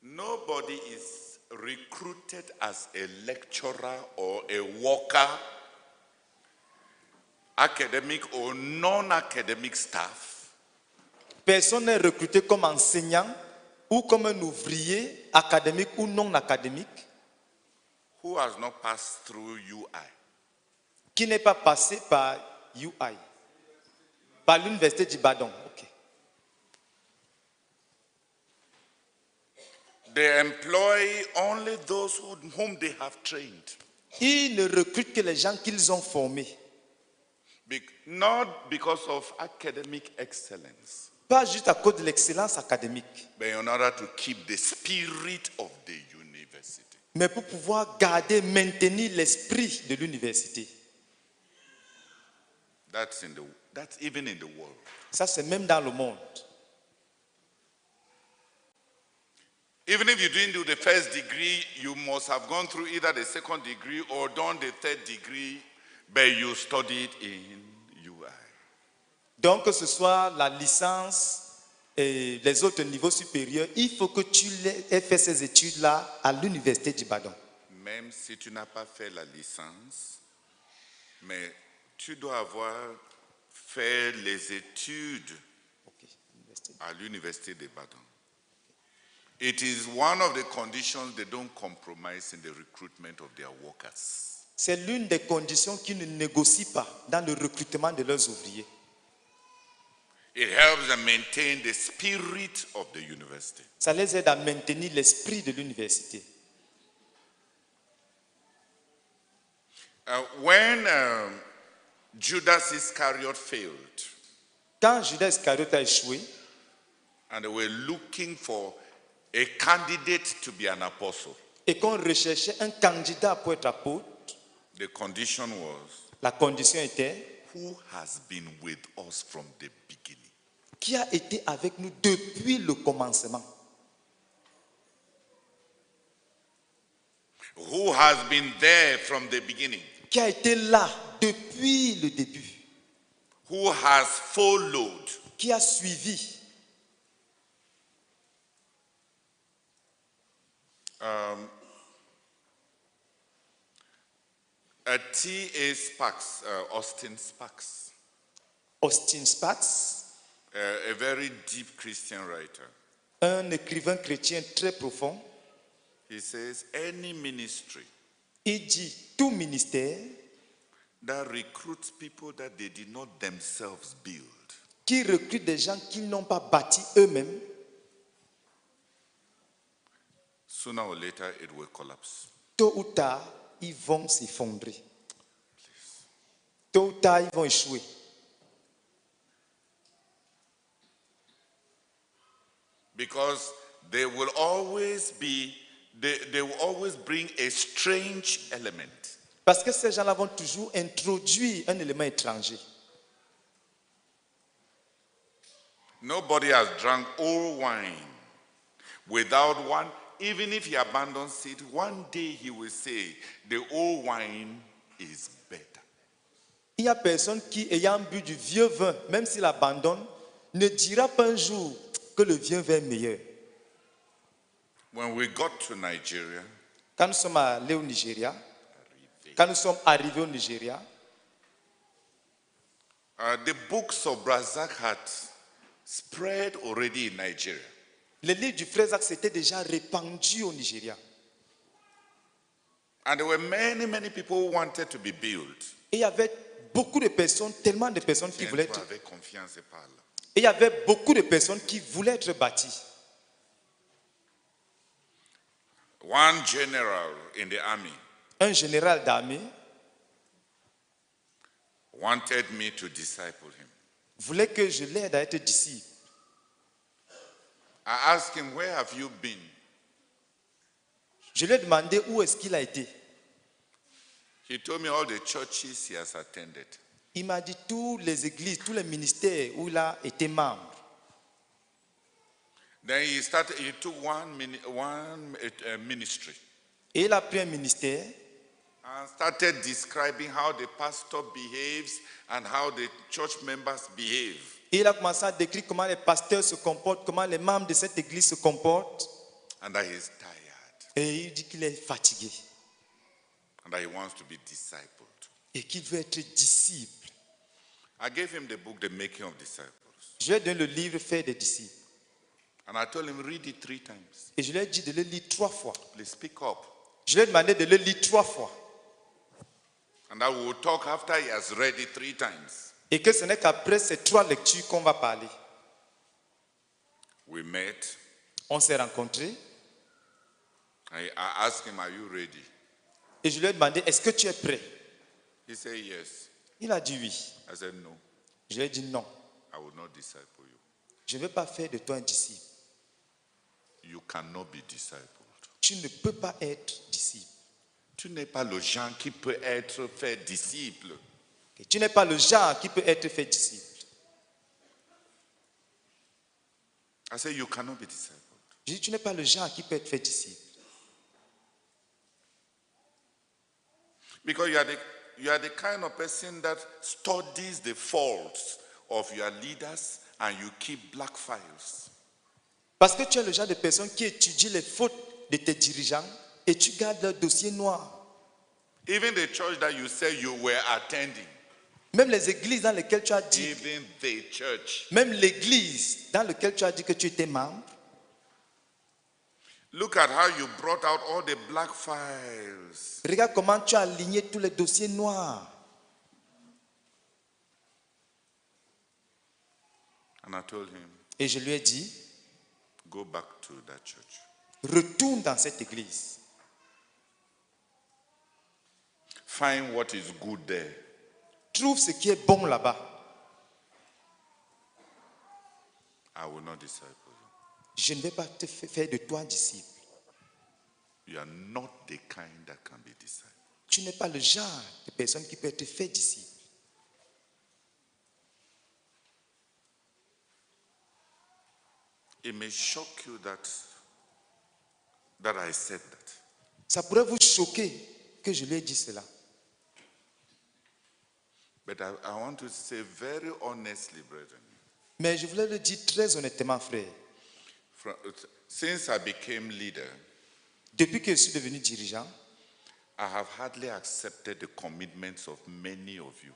Nobody is recruited as a lecturer or a worker, academic or non-academic staff. Personne n'est recruté comme enseignant ou comme un ouvrier académique ou non académique Who has not passed through UI. Qui n'est pas passé par UI, par l'université d'Ibadan. Okay. They employ only those whom they have trained. Ils ne recrutent que les gens qu'ils ont formés. Not because of academic excellence, Pas juste à cause de l'excellence académique, but in order to keep the spirit of the university. mais pour pouvoir garder, maintenir l'esprit de l'université. That's even in the world. Ça, c'est même dans le monde. Even if you didn't do the first degree, you must have gone through either the second degree or done the third degree, but you studied in UI. Donc, que ce soit la licence et les autres niveaux supérieurs, il faut que tu aies fait ces études-là à l'université d'Ibadan. Même si tu n'as pas fait la licence, mais tu dois avoir fait les études à l'université d'Ibadan. It is one of the conditions they don't compromise in the recruitment of their workers. C'est l'une des conditions qu'ils ne négocient pas dans le recrutement de leurs ouvriers. It helps them maintain the spirit of the university. Ça les aide à maintenir l'esprit de l'université. When Judas Iscariot failed, quand Judas Iscariot a échoué, and they were looking for a candidate to be an apostle, et qu'on recherchait un candidat pour être apôtre, the condition was, la condition était, who has been with us from the beginning? Qui a été avec nous depuis le commencement? Who has been there from the beginning? Qui a été là depuis le début? Who has followed? Qui a suivi? T.A. Sparks, Austin Sparks. Austin Sparks. A very deep Christian writer. Un écrivain chrétien très profond. He says, any ministry Il dit, tout ministère that recruits people that they did not themselves build, qui recrute des gens qu'ils n'ont pas bâtis eux-mêmes, sooner or later it will collapse. tôt ou tard, ils vont s'effondrer. Tôt ou tard, ils vont échouer. Because they will always be, they will always bring a strange element. Parce que ces gens-là vont toujours introduire un élément étranger. Nobody has drunk old wine without one. Even if he abandons it, one day he will say, the old wine is better. Il n'y a personne qui, ayant bu du vieux vin, même s'il abandonne, ne dira pas un jour que le vieux vin est meilleur. When we got to Nigeria, quand nous sommes allés au Nigeria, quand nous sommes arrivés au Nigeria, the books of Brazak had spread already in Nigeria. Les livres du frère Zach s'étaient déjà répandus au Nigeria. And there were many, many people who wanted to be built. Et il y avait beaucoup de personnes, tellement de personnes qui voulaient être. Et il y avait beaucoup de personnes qui voulaient être bâties. One general in the army un général d'armée wanted me to disciple him. voulait que je l'aide à être disciple. I asked him, where have you been? Je lui ai demandé où est-ce qu'il a été. He told me all the churches he has attended. Il m'a dit toutes les églises, tous les ministères où il a été membre. Then he took one ministry. Et il a pris un ministère. And started describing how the pastor behaves and how the church members behave. Et il a commencé à décrire comment les pasteurs se comportent, comment les membres de cette église se comportent. And that he is tired. Et il dit qu'il est fatigué. And that he wants to be discipled. Et qu'il veut être disciple. I gave him the book, The Making of Disciples. Je lui ai donné le livre Faire des disciples. And I told him, read it 3 times. Et je lui ai dit de le lire 3 fois. Please speak up. Je lui ai demandé de le lire 3 fois. And I will talk after he has read it 3 times. Et que ce n'est qu'après ces 3 lectures qu'on va parler. We met. On s'est rencontrés. I asked him, are you ready? Et je lui ai demandé, est-ce que tu es prêt? He said yes. Il a dit oui. I said no. Je lui ai dit non. I will not disciple you. Je ne veux pas faire de toi un disciple. You cannot be discipled. Tu ne peux pas être disciple. Tu n'es pas le genre qui peut être fait disciple. Et tu n'es pas le genre qui peut être fait disciple. I said you cannot be discipled. Je dis, tu n'es pas le genre qui peut être fait disciple. Because you are the kind of person that studies the faults of your leaders and you keep black files. Parce que tu es le genre de personne qui étudie les fautes de tes dirigeants et tu gardes leur dossier noir. Even the church that you say you were attending. Même les églises dans lesquelles tu as dit. Even the church. Même l'église dans laquelle tu as dit que tu étais membre. Look at how you brought out all the black files. Regarde comment tu as aligné tous les dossiers noirs. And I told him, et je lui ai dit, go back to that church. Retourne dans cette église. Find what is good there. Trouve ce qui est bon là-bas. I will not disciple you. Je ne vais pas te faire de toi un disciple. You are not the kind that can be discipled. Tu n'es pas le genre de personne qui peut être fait disciple. It may shock you that I said that. Ça pourrait vous choquer que je lui ai dit cela. But I want to say very honestly, brethren. Mais je voulais le dire très honnêtement, frère. Since I became leader, depuis que je suis devenu dirigeant, I have hardly accepted the commitments of many of you.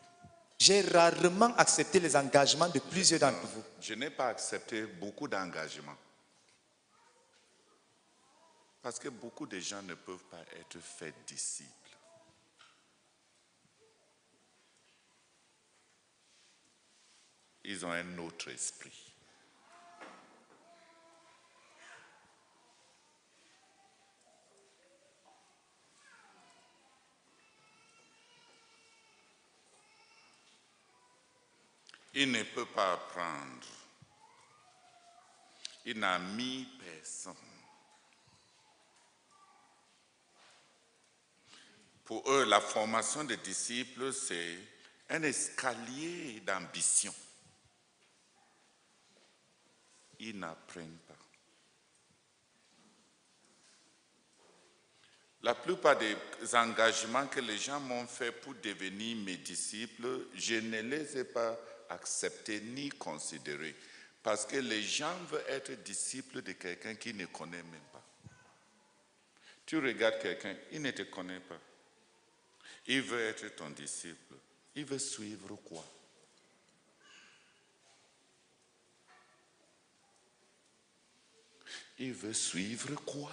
J'ai rarement accepté les engagements de plusieurs d'entre vous. Je n'ai pas accepté beaucoup d'engagements. Parce que beaucoup de gens ne peuvent pas être faits disciples. Ils ont un autre esprit. Il ne peut pas apprendre. Il n'a mis personne. Pour eux, la formation des disciples, c'est un escalier d'ambition. Ils n'apprennent pas. La plupart des engagements que les gens m'ont fait pour devenir mes disciples, je ne les ai pas acceptés ni considérés. Parce que les gens veulent être disciples de quelqu'un qui ne connaît même pas. Tu regardes quelqu'un, il ne te connaît pas. Il veut être ton disciple. Il veut suivre quoi? Il veut suivre quoi?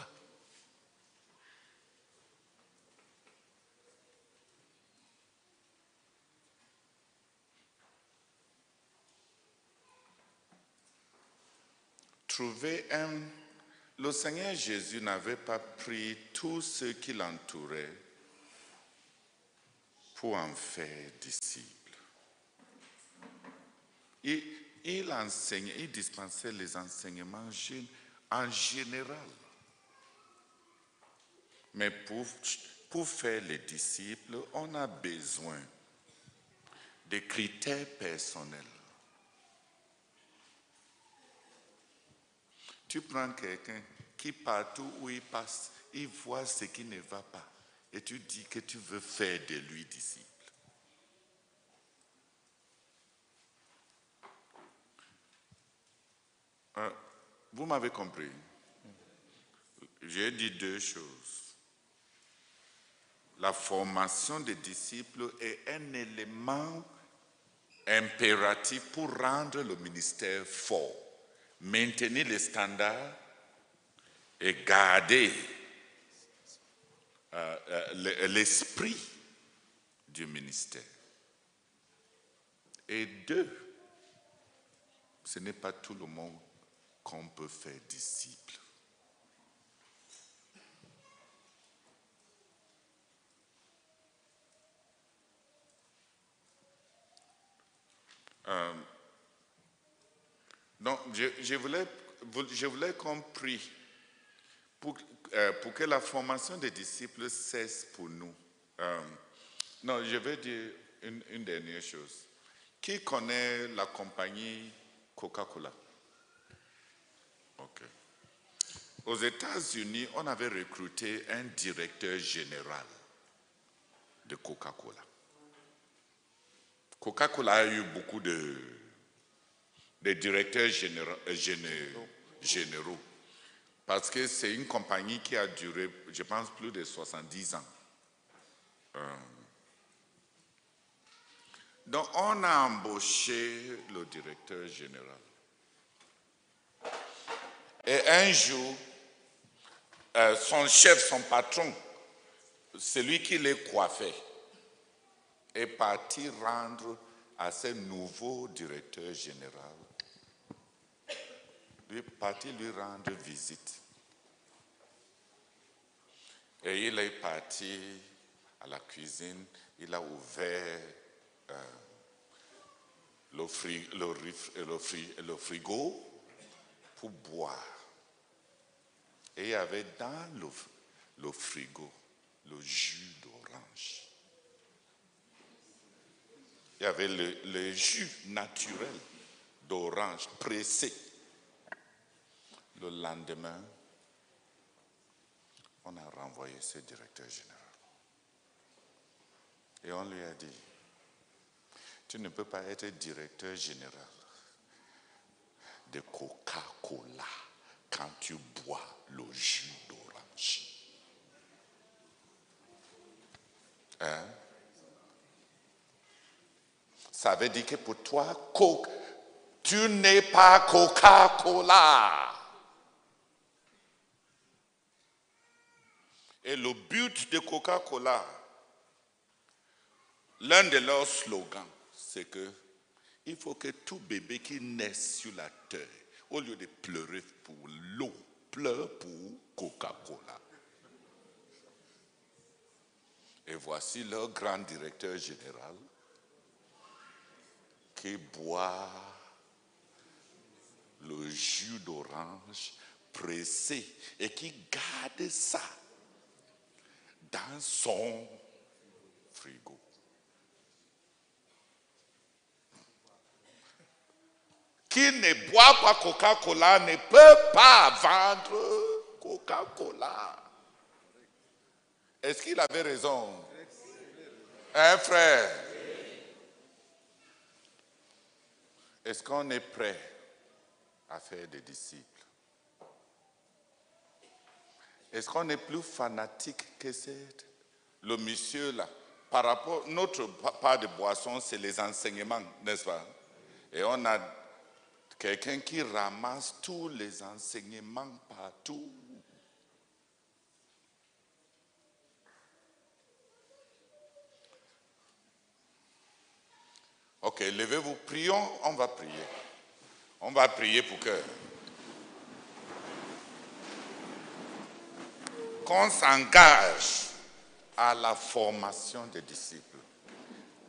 Le Seigneur Jésus n'avait pas pris tous ceux qui l'entouraient pour en faire disciples. Il enseignait, il dispensait les enseignements en général. Mais pour faire les disciples, on a besoin de critères personnels. Tu prends quelqu'un qui partout où il passe, il voit ce qui ne va pas et tu dis que tu veux faire de lui disciple. Vous m'avez compris? J'ai dit deux choses. La formation des disciples est un élément impératif pour rendre le ministère fort. Maintenir les standards et garder l'esprit du ministère. Et deux, ce n'est pas tout le monde qu'on peut faire disciple. Donc, je voulais qu'on prie pour que la formation des disciples cesse pour nous. Non, je vais dire une dernière chose. Qui connaît la compagnie Coca-Cola? Ok. Aux États-Unis, on avait recruté un directeur général de Coca-Cola. Coca-Cola a eu beaucoup de directeurs généraux parce que c'est une compagnie qui a duré, je pense, plus de 70 ans. Donc, on a embauché le directeur général. Et un jour, son chef, son patron, celui qui les coiffait, est parti rendre à ce nouveau directeur général. Il est parti lui rendre visite. Et il est parti à la cuisine, il a ouvert le frigo pour boire. Et il y avait dans le frigo le jus d'orange. Il y avait le jus naturel d'orange pressé. Le lendemain, on a renvoyé ce directeur général. Et on lui a dit, tu ne peux pas être directeur général de Coca-Cola quand tu bois le jus d'orange. Hein? Ça veut dire que pour toi, tu n'es pas Coca-Cola. Et le but de Coca-Cola, l'un de leurs slogans, c'est que il faut que tout bébé qui naît sur la terre, au lieu de pleurer pour l'eau, pleure pour Coca-Cola. Et voici leur grand directeur général qui boit le jus d'orange pressé et qui garde ça dans son frigo. Qui ne boit pas Coca-Cola ne peut pas vendre Coca-Cola. Est-ce qu'il avait raison? Hein, frère? Est-ce qu'on est prêt à faire des disciples? Est-ce qu'on est plus fanatique que le monsieur là? Par rapport, notre part de boisson, c'est les enseignements, n'est-ce pas? Et on a quelqu'un qui ramasse tous les enseignements partout. Ok, levez-vous, prions, on va prier. On va prier pour qu'on s'engage à la formation des disciples.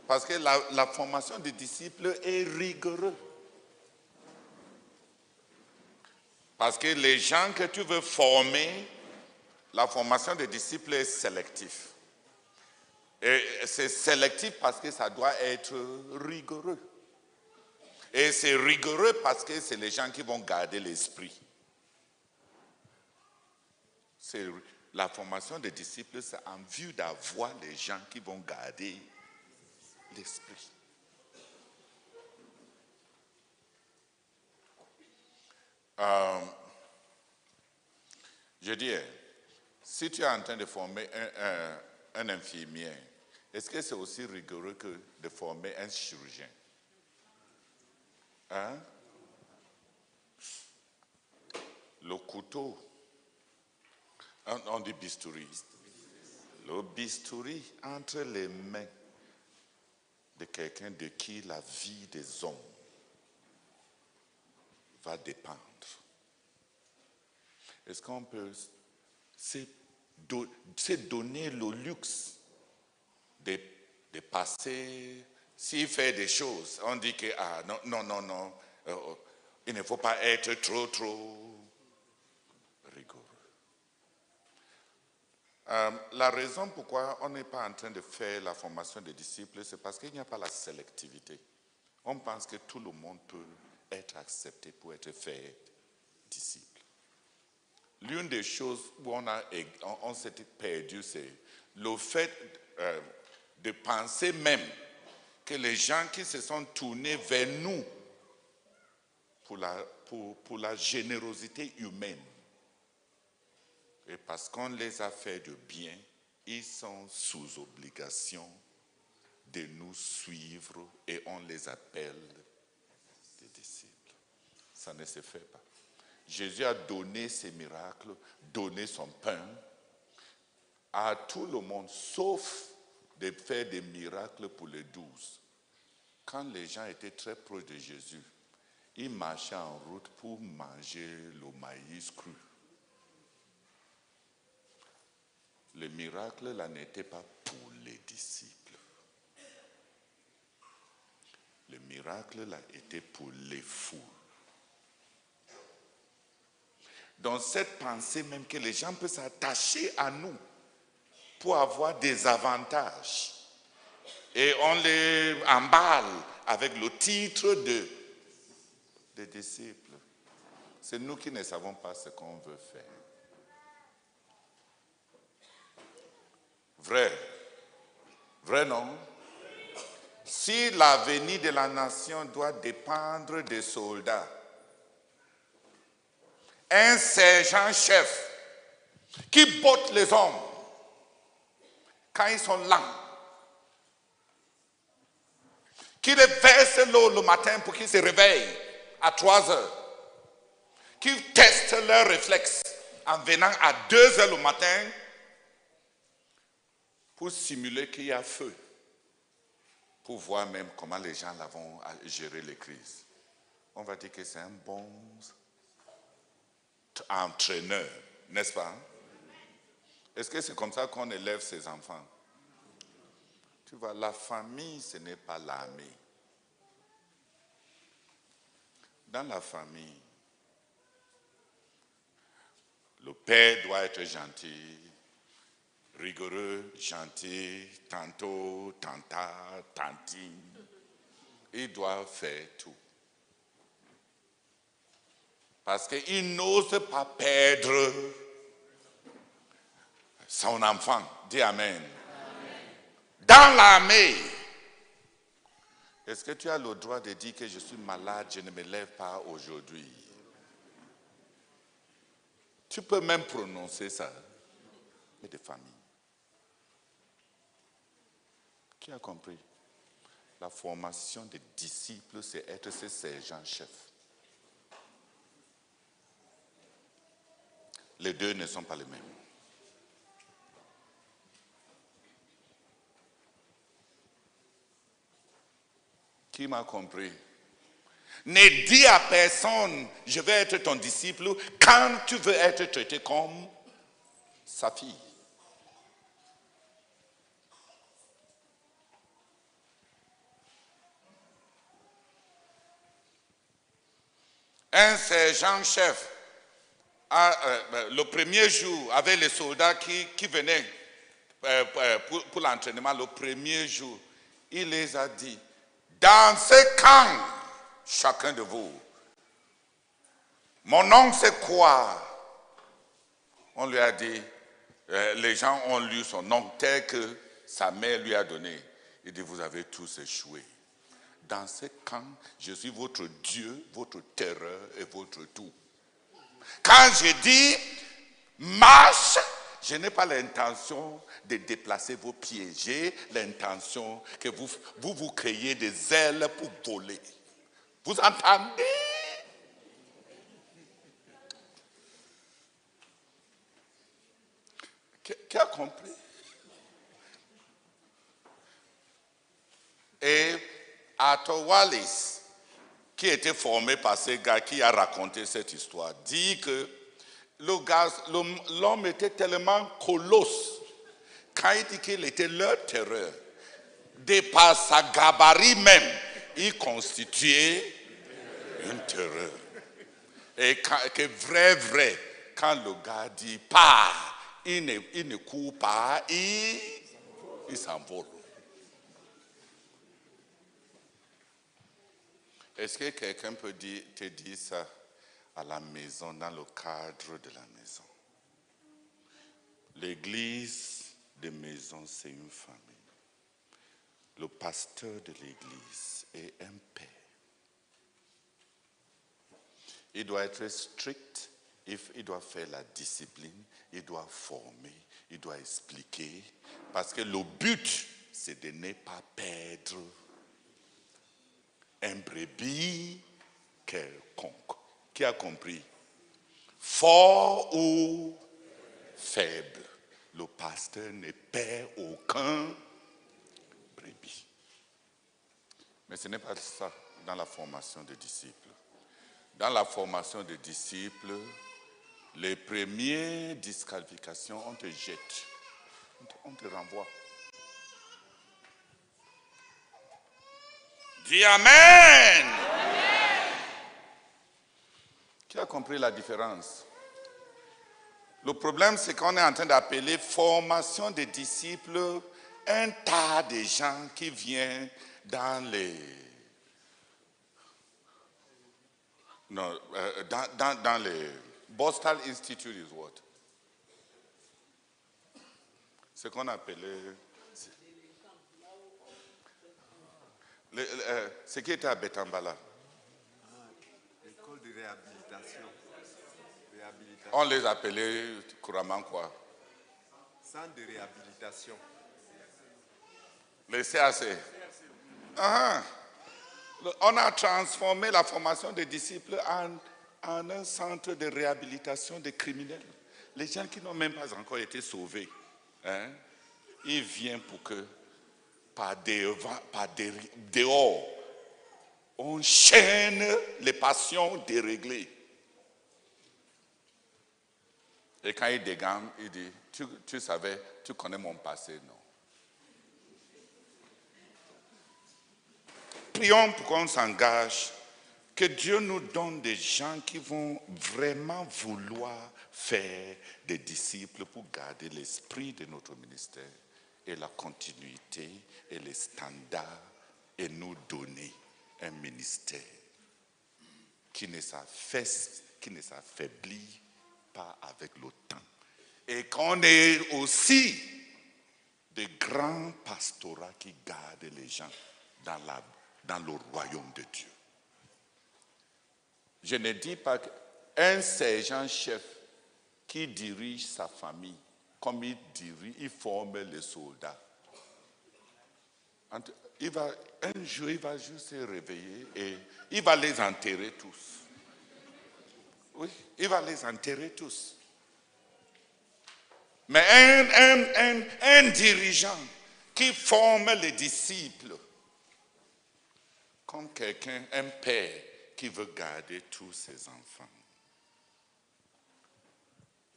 Parce que la formation des disciples est rigoureuse. Parce que les gens que tu veux former, la formation des disciples est sélective. Et c'est sélectif parce que ça doit être rigoureux. Et c'est rigoureux parce que c'est les gens qui vont garder l'esprit. La formation des disciples, c'est en vue d'avoir les gens qui vont garder l'esprit. Je dis, si tu es en train de former un infirmier, est-ce que c'est aussi rigoureux que de former un chirurgien? Hein? Le couteau, on dit bistouri. Le bistouri entre les mains de quelqu'un de qui la vie des hommes va dépendre. Est-ce qu'on peut se donner le luxe de passer S'il fait des choses, on dit que non, il ne faut pas être trop rigoureux. La raison pourquoi on n'est pas en train de faire la formation des disciples, c'est parce qu'il n'y a pas la sélectivité. On pense que tout le monde peut être accepté pour être fait disciple. L'une des choses où on s'est perdu, c'est le fait de penser même que les gens qui se sont tournés vers nous pour la générosité humaine, et parce qu'on les a fait de bien, ils sont sous obligation de nous suivre et on les appelle des disciples. Ça ne se fait pas. Jésus a donné ses miracles, donné son pain à tout le monde, sauf de faire des miracles pour les 12. Quand les gens étaient très proches de Jésus, ils marchaient en route pour manger le maïs cru. Le miracle là n'était pas pour les disciples. Le miracle là était pour les foules. Dans cette pensée même que les gens peuvent s'attacher à nous pour avoir des avantages. Et on les emballe avec le titre de disciples. C'est nous qui ne savons pas ce qu'on veut faire. Vrai non? Si l'avenir de la nation doit dépendre des soldats, un sergent-chef qui botte les hommes quand ils sont lents, qui les verse l'eau le matin pour qu'ils se réveillent à 3 heures, qui teste leurs réflexes en venant à 2 heures le matin pour simuler qu'il y a feu, pour voir même comment les gens vont gérer les crises. On va dire que c'est un bon entraîneur, n'est-ce pas? Est-ce que c'est comme ça qu'on élève ses enfants? Tu vois, la famille, ce n'est pas l'armée. Dans la famille, le père doit être gentil, rigoureux, gentil, tantôt, tantine. Il doit faire tout. Parce qu'il n'ose pas perdre son enfant. Dis Amen. Dans l'armée, est-ce que tu as le droit de dire que je suis malade, je ne me lève pas aujourd'hui? Tu peux même prononcer ça. Mais de famille. Qui a compris? La formation des disciples, c'est être ces sergents-chefs. Les deux ne sont pas les mêmes. Qui m'a compris? Ne dis à personne, je vais être ton disciple, quand tu veux être traité comme sa fille. Un sergent-chef, le premier jour, avec les soldats qui venaient pour l'entraînement, le premier jour, il les a dit, dans ce camp, chacun de vous, mon nom c'est quoi? On lui a dit, les gens ont lu son nom tel que sa mère lui a donné. Il dit, vous avez tous échoué. Dans ce camp, je suis votre Dieu, votre terreur et votre tout. Quand je dis marche, je n'ai pas l'intention de déplacer vos pieds. J'ai l'intention que vous créez des ailes pour voler. Vous entendez? Qui a compris? Et Arthur Wallis, qui était formé par ce gars qui a raconté cette histoire, dit que l'homme était tellement colosse, quand il dit qu'il était leur terreur, de par sa gabarit même, il constituait une terreur. Et que vrai, quand le gars dit pas, il ne court pas, il s'envole. Est-ce que quelqu'un peut te dire ça à la maison, dans le cadre de la maison? L'église de maison, c'est une famille. Le pasteur de l'église est un père. Il doit être strict, il doit faire la discipline, il doit former, il doit expliquer. Parce que le but, c'est de ne pas perdre un brebis quelconque. Qui a compris? Fort ou faible, le pasteur ne perd aucun brebis. Mais ce n'est pas ça dans la formation des disciples. Dans la formation des disciples, les premières disqualifications, on te jette, on te renvoie. Dis Amen. Qui a compris la différence? Le problème, c'est qu'on est en train d'appeler formation des disciples un tas de gens qui viennent dans les... Non, dans les... Bostal Institute is what? Ce qu'on appelait... Ce qui était à Betambala. L'école de réhabilitation. On les appelait couramment quoi? Centre de réhabilitation. Les CAC. On a transformé la formation des disciples en un centre de réhabilitation des criminels. Les gens qui n'ont même pas encore été sauvés, ils viennent pour que par dehors, on chaîne les passions déréglées. Et quand il dégaine, il dit, tu savais, tu connais mon passé, non? Prions pour qu'on s'engage, que Dieu nous donne des gens qui vont vraiment vouloir faire des disciples pour garder l'esprit de notre ministère et la continuité et les standards et nous donner un ministère qui ne s'affaiblit pas avec le temps. Et qu'on ait aussi de grands pastorats qui gardent les gens dans le royaume de Dieu. Je ne dis pas qu'un sergent-chef qui dirige sa famille, comme il forme les soldats, un jour il va juste se réveiller et il va les enterrer tous. Oui, il va les enterrer tous. Mais un dirigeant qui forme les disciples, comme quelqu'un, un père qui veut garder tous ses enfants,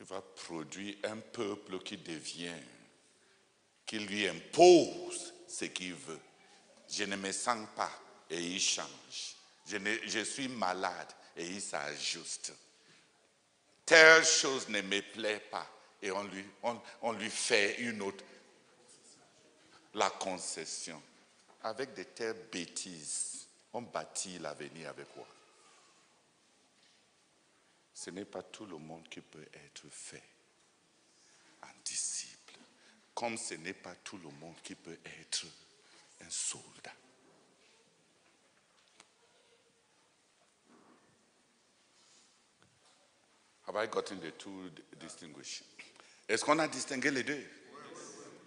il va produire un peuple qui lui impose ce qu'il veut. Je ne me sens pas et il change. Je suis malade et il s'ajuste. Telle chose ne me plaît pas et on lui fait une autre, la concession. Avec de telles bêtises, on bâtit l'avenir avec quoi? Ce n'est pas tout le monde qui peut être fait un disciple, comme ce n'est pas tout le monde qui peut être un soldat. Have I gotten the two distinguished? Est-ce qu'on a distingué les deux?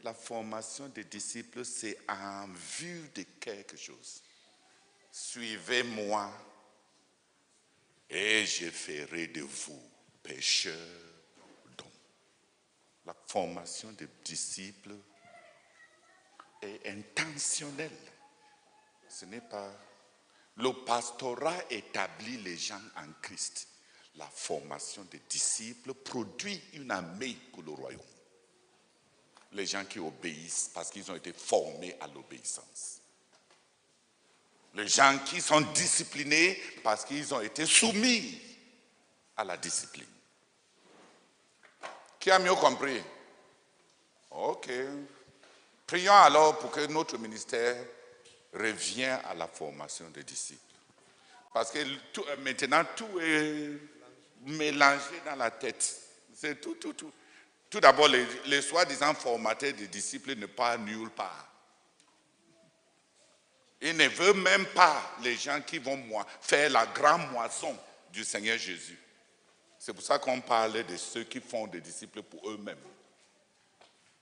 La formation des disciples, c'est en vue de quelque chose. Suivez-moi et je ferai de vous pécheurs d'hommes. La formation des disciples est intentionnelle. Ce n'est pas... Le pastorat établit les gens en Christ. La formation des disciples produit une armée pour le royaume. les gens qui obéissent parce qu'ils ont été formés à l'obéissance. Les gens qui sont disciplinés parce qu'ils ont été soumis à la discipline. Qui a mieux compris? Ok. Prions alors pour que notre ministère revienne à la formation des disciples. Parce que maintenant, tout est mélangé dans la tête. C'est tout. Tout d'abord, les soi-disant formateurs des disciples ne partent nulle part. Ils ne veulent même pas les gens qui vont faire la grande moisson du Seigneur Jésus. C'est pour ça qu'on parle de ceux qui font des disciples pour eux-mêmes.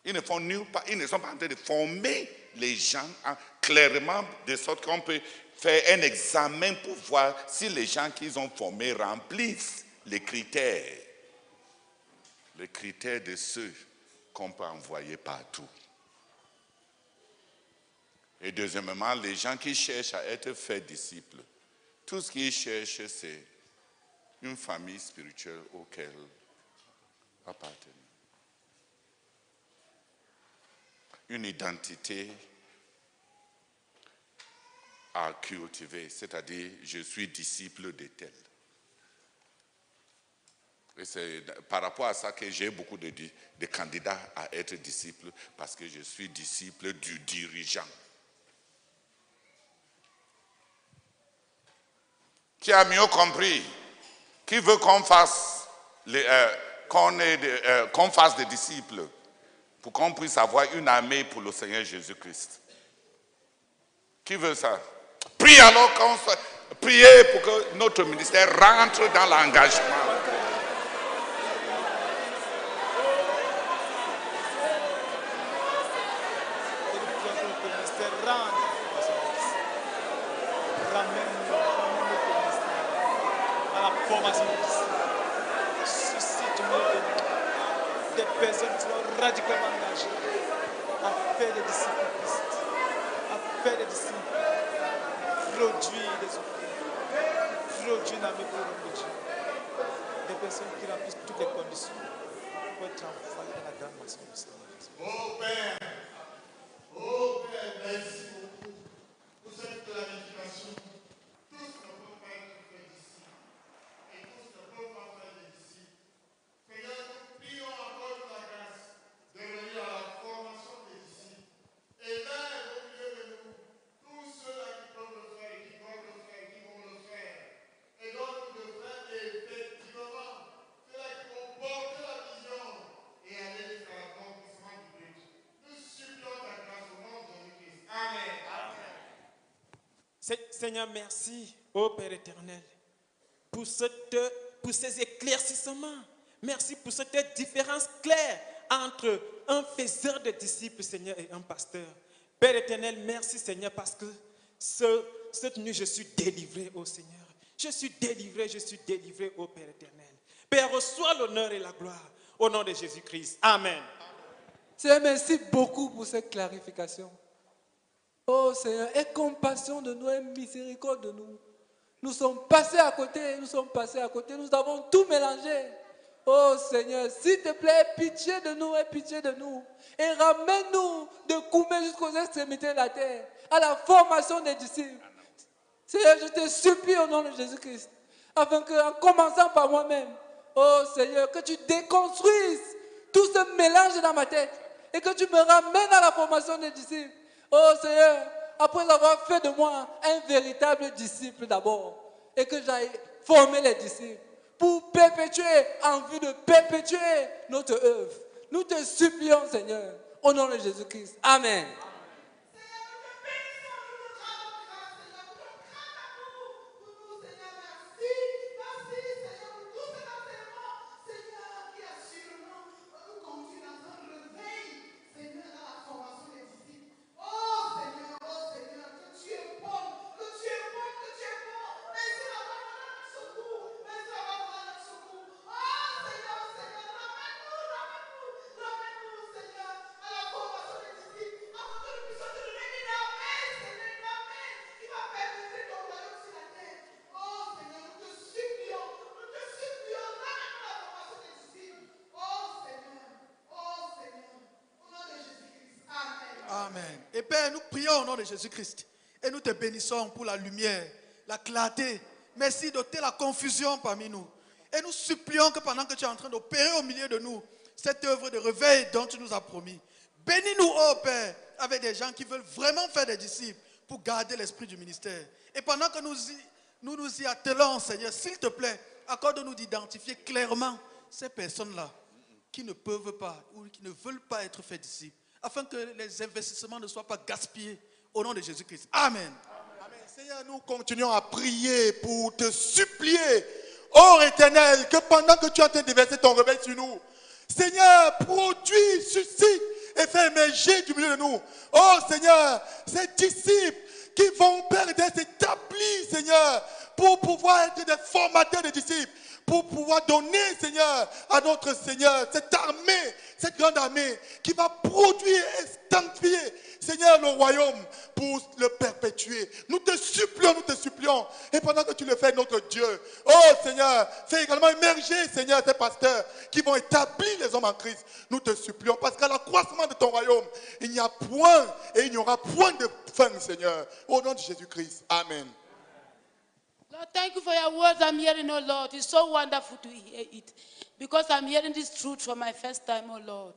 Ils ne font nulle part, ils ne sont pas en train de former les gens clairement, de sorte qu'on peut faire un examen pour voir si les gens qu'ils ont formés remplissent les critères de ceux qu'on peut envoyer partout. Et deuxièmement, les gens qui cherchent à être faits disciples, tout ce qu'ils cherchent, c'est une famille spirituelle auquel appartenir. Une identité à cultiver, c'est-à-dire je suis disciple de tel. Et c'est par rapport à ça que j'ai beaucoup de candidats à être disciples, parce que je suis disciple du dirigeant. Qui a mieux compris? Qui veut qu'on fasse qu'on fasse des disciples pour qu'on puisse avoir une armée pour le Seigneur Jésus-Christ? Qui veut ça? Priez alors priez pour que notre ministère rentre dans l'engagement. Des personnes qui sont radicalement engagées à faire des disciples Christ, à faire des disciples, produire des ouvriers, produire une armée pour le nom de Dieu. Des personnes qui remplissent toutes les conditions pour être envoyées dans la grande maison du Seigneur. Oh Père, merci beaucoup pour cette clarification. Tous ne peuvent pas être faits disciples et tous ne peuvent pas faire des disciples. Seigneur, nous prions encore de la grâce de venir à la formation des disciples. Élève au milieu de nous tous ceux-là qui peuvent le faire et qui doivent le faire et qui vont le faire. Et donc de faire effectivement ceux-là qui vont porter la vision et aller jusqu'à l'accomplissement du but. Nous supplions ta grâce au nom de Jésus-Christ. Amen. Seigneur, merci, ô Père éternel, pour ces éclaircissements. Merci pour cette différence claire entre un faiseur de disciples, Seigneur, et un pasteur. Père éternel, merci, Seigneur, parce que cette nuit, je suis délivré, ô Seigneur. Je suis délivré, ô Père éternel. Père, reçois l'honneur et la gloire au nom de Jésus-Christ. Amen. Seigneur, merci beaucoup pour cette clarification. Oh Seigneur, aie compassion de nous et miséricorde de nous. Nous sommes passés à côté, nous avons tout mélangé. Oh Seigneur, s'il te plaît, aie pitié de nous. Et ramène-nous de Koumé jusqu'aux extrémités de la terre, à la formation des disciples. Seigneur, je te supplie au nom de Jésus-Christ, afin qu'en commençant par moi-même, oh Seigneur, que tu déconstruises tout ce mélange dans ma tête et que tu me ramènes à la formation des disciples. Oh Seigneur, après avoir fait de moi un véritable disciple d'abord, et que j'aille former les disciples pour perpétuer, en vue de perpétuer notre œuvre. Nous te supplions, Seigneur, au nom de Jésus-Christ. Amen. Ramène-nous, Seigneur, à la formation des disciples, afin Père, nous prions au nom de Jésus-Christ et nous te bénissons pour la lumière, la clarté. Merci d'ôter la confusion parmi nous. Et nous supplions que pendant que tu es en train d'opérer au milieu de nous, cette œuvre de réveil dont tu nous as promis, bénis-nous, ô Père, avec des gens qui veulent vraiment faire des disciples pour garder l'esprit du ministère. Et pendant que nous nous y attelons, Seigneur, s'il te plaît, accorde-nous d'identifier clairement ces personnes-là qui ne peuvent pas ou qui ne veulent pas être faits disciples, afin que les investissements ne soient pas gaspillés au nom de Jésus-Christ. Amen. Amen. Seigneur, nous continuons à prier pour te supplier, ô Éternel, que pendant que tu es en train de verser ton réveil sur nous, Seigneur, produis, suscite et fais émerger du milieu de nous, oh Seigneur, ces disciples qui vont, Père, s'établir, Seigneur, pour pouvoir être des formateurs de disciples, pour pouvoir donner, Seigneur, à notre Seigneur, cette armée, cette grande armée qui va produire et sanctifier, Seigneur, le royaume pour le perpétuer. Nous te supplions, et pendant que tu le fais, notre Dieu, oh Seigneur, fais également émerger, Seigneur, ces pasteurs qui vont établir les hommes en Christ. Nous te supplions, parce qu'à l'accroissement de ton royaume, il n'y a point et il n'y aura point de fin, Seigneur. Au nom de Jésus-Christ. Amen. Lord, thank you for your words I'm hearing, oh Lord. It's so wonderful to hear it. Because I'm hearing this truth for my first time, oh Lord.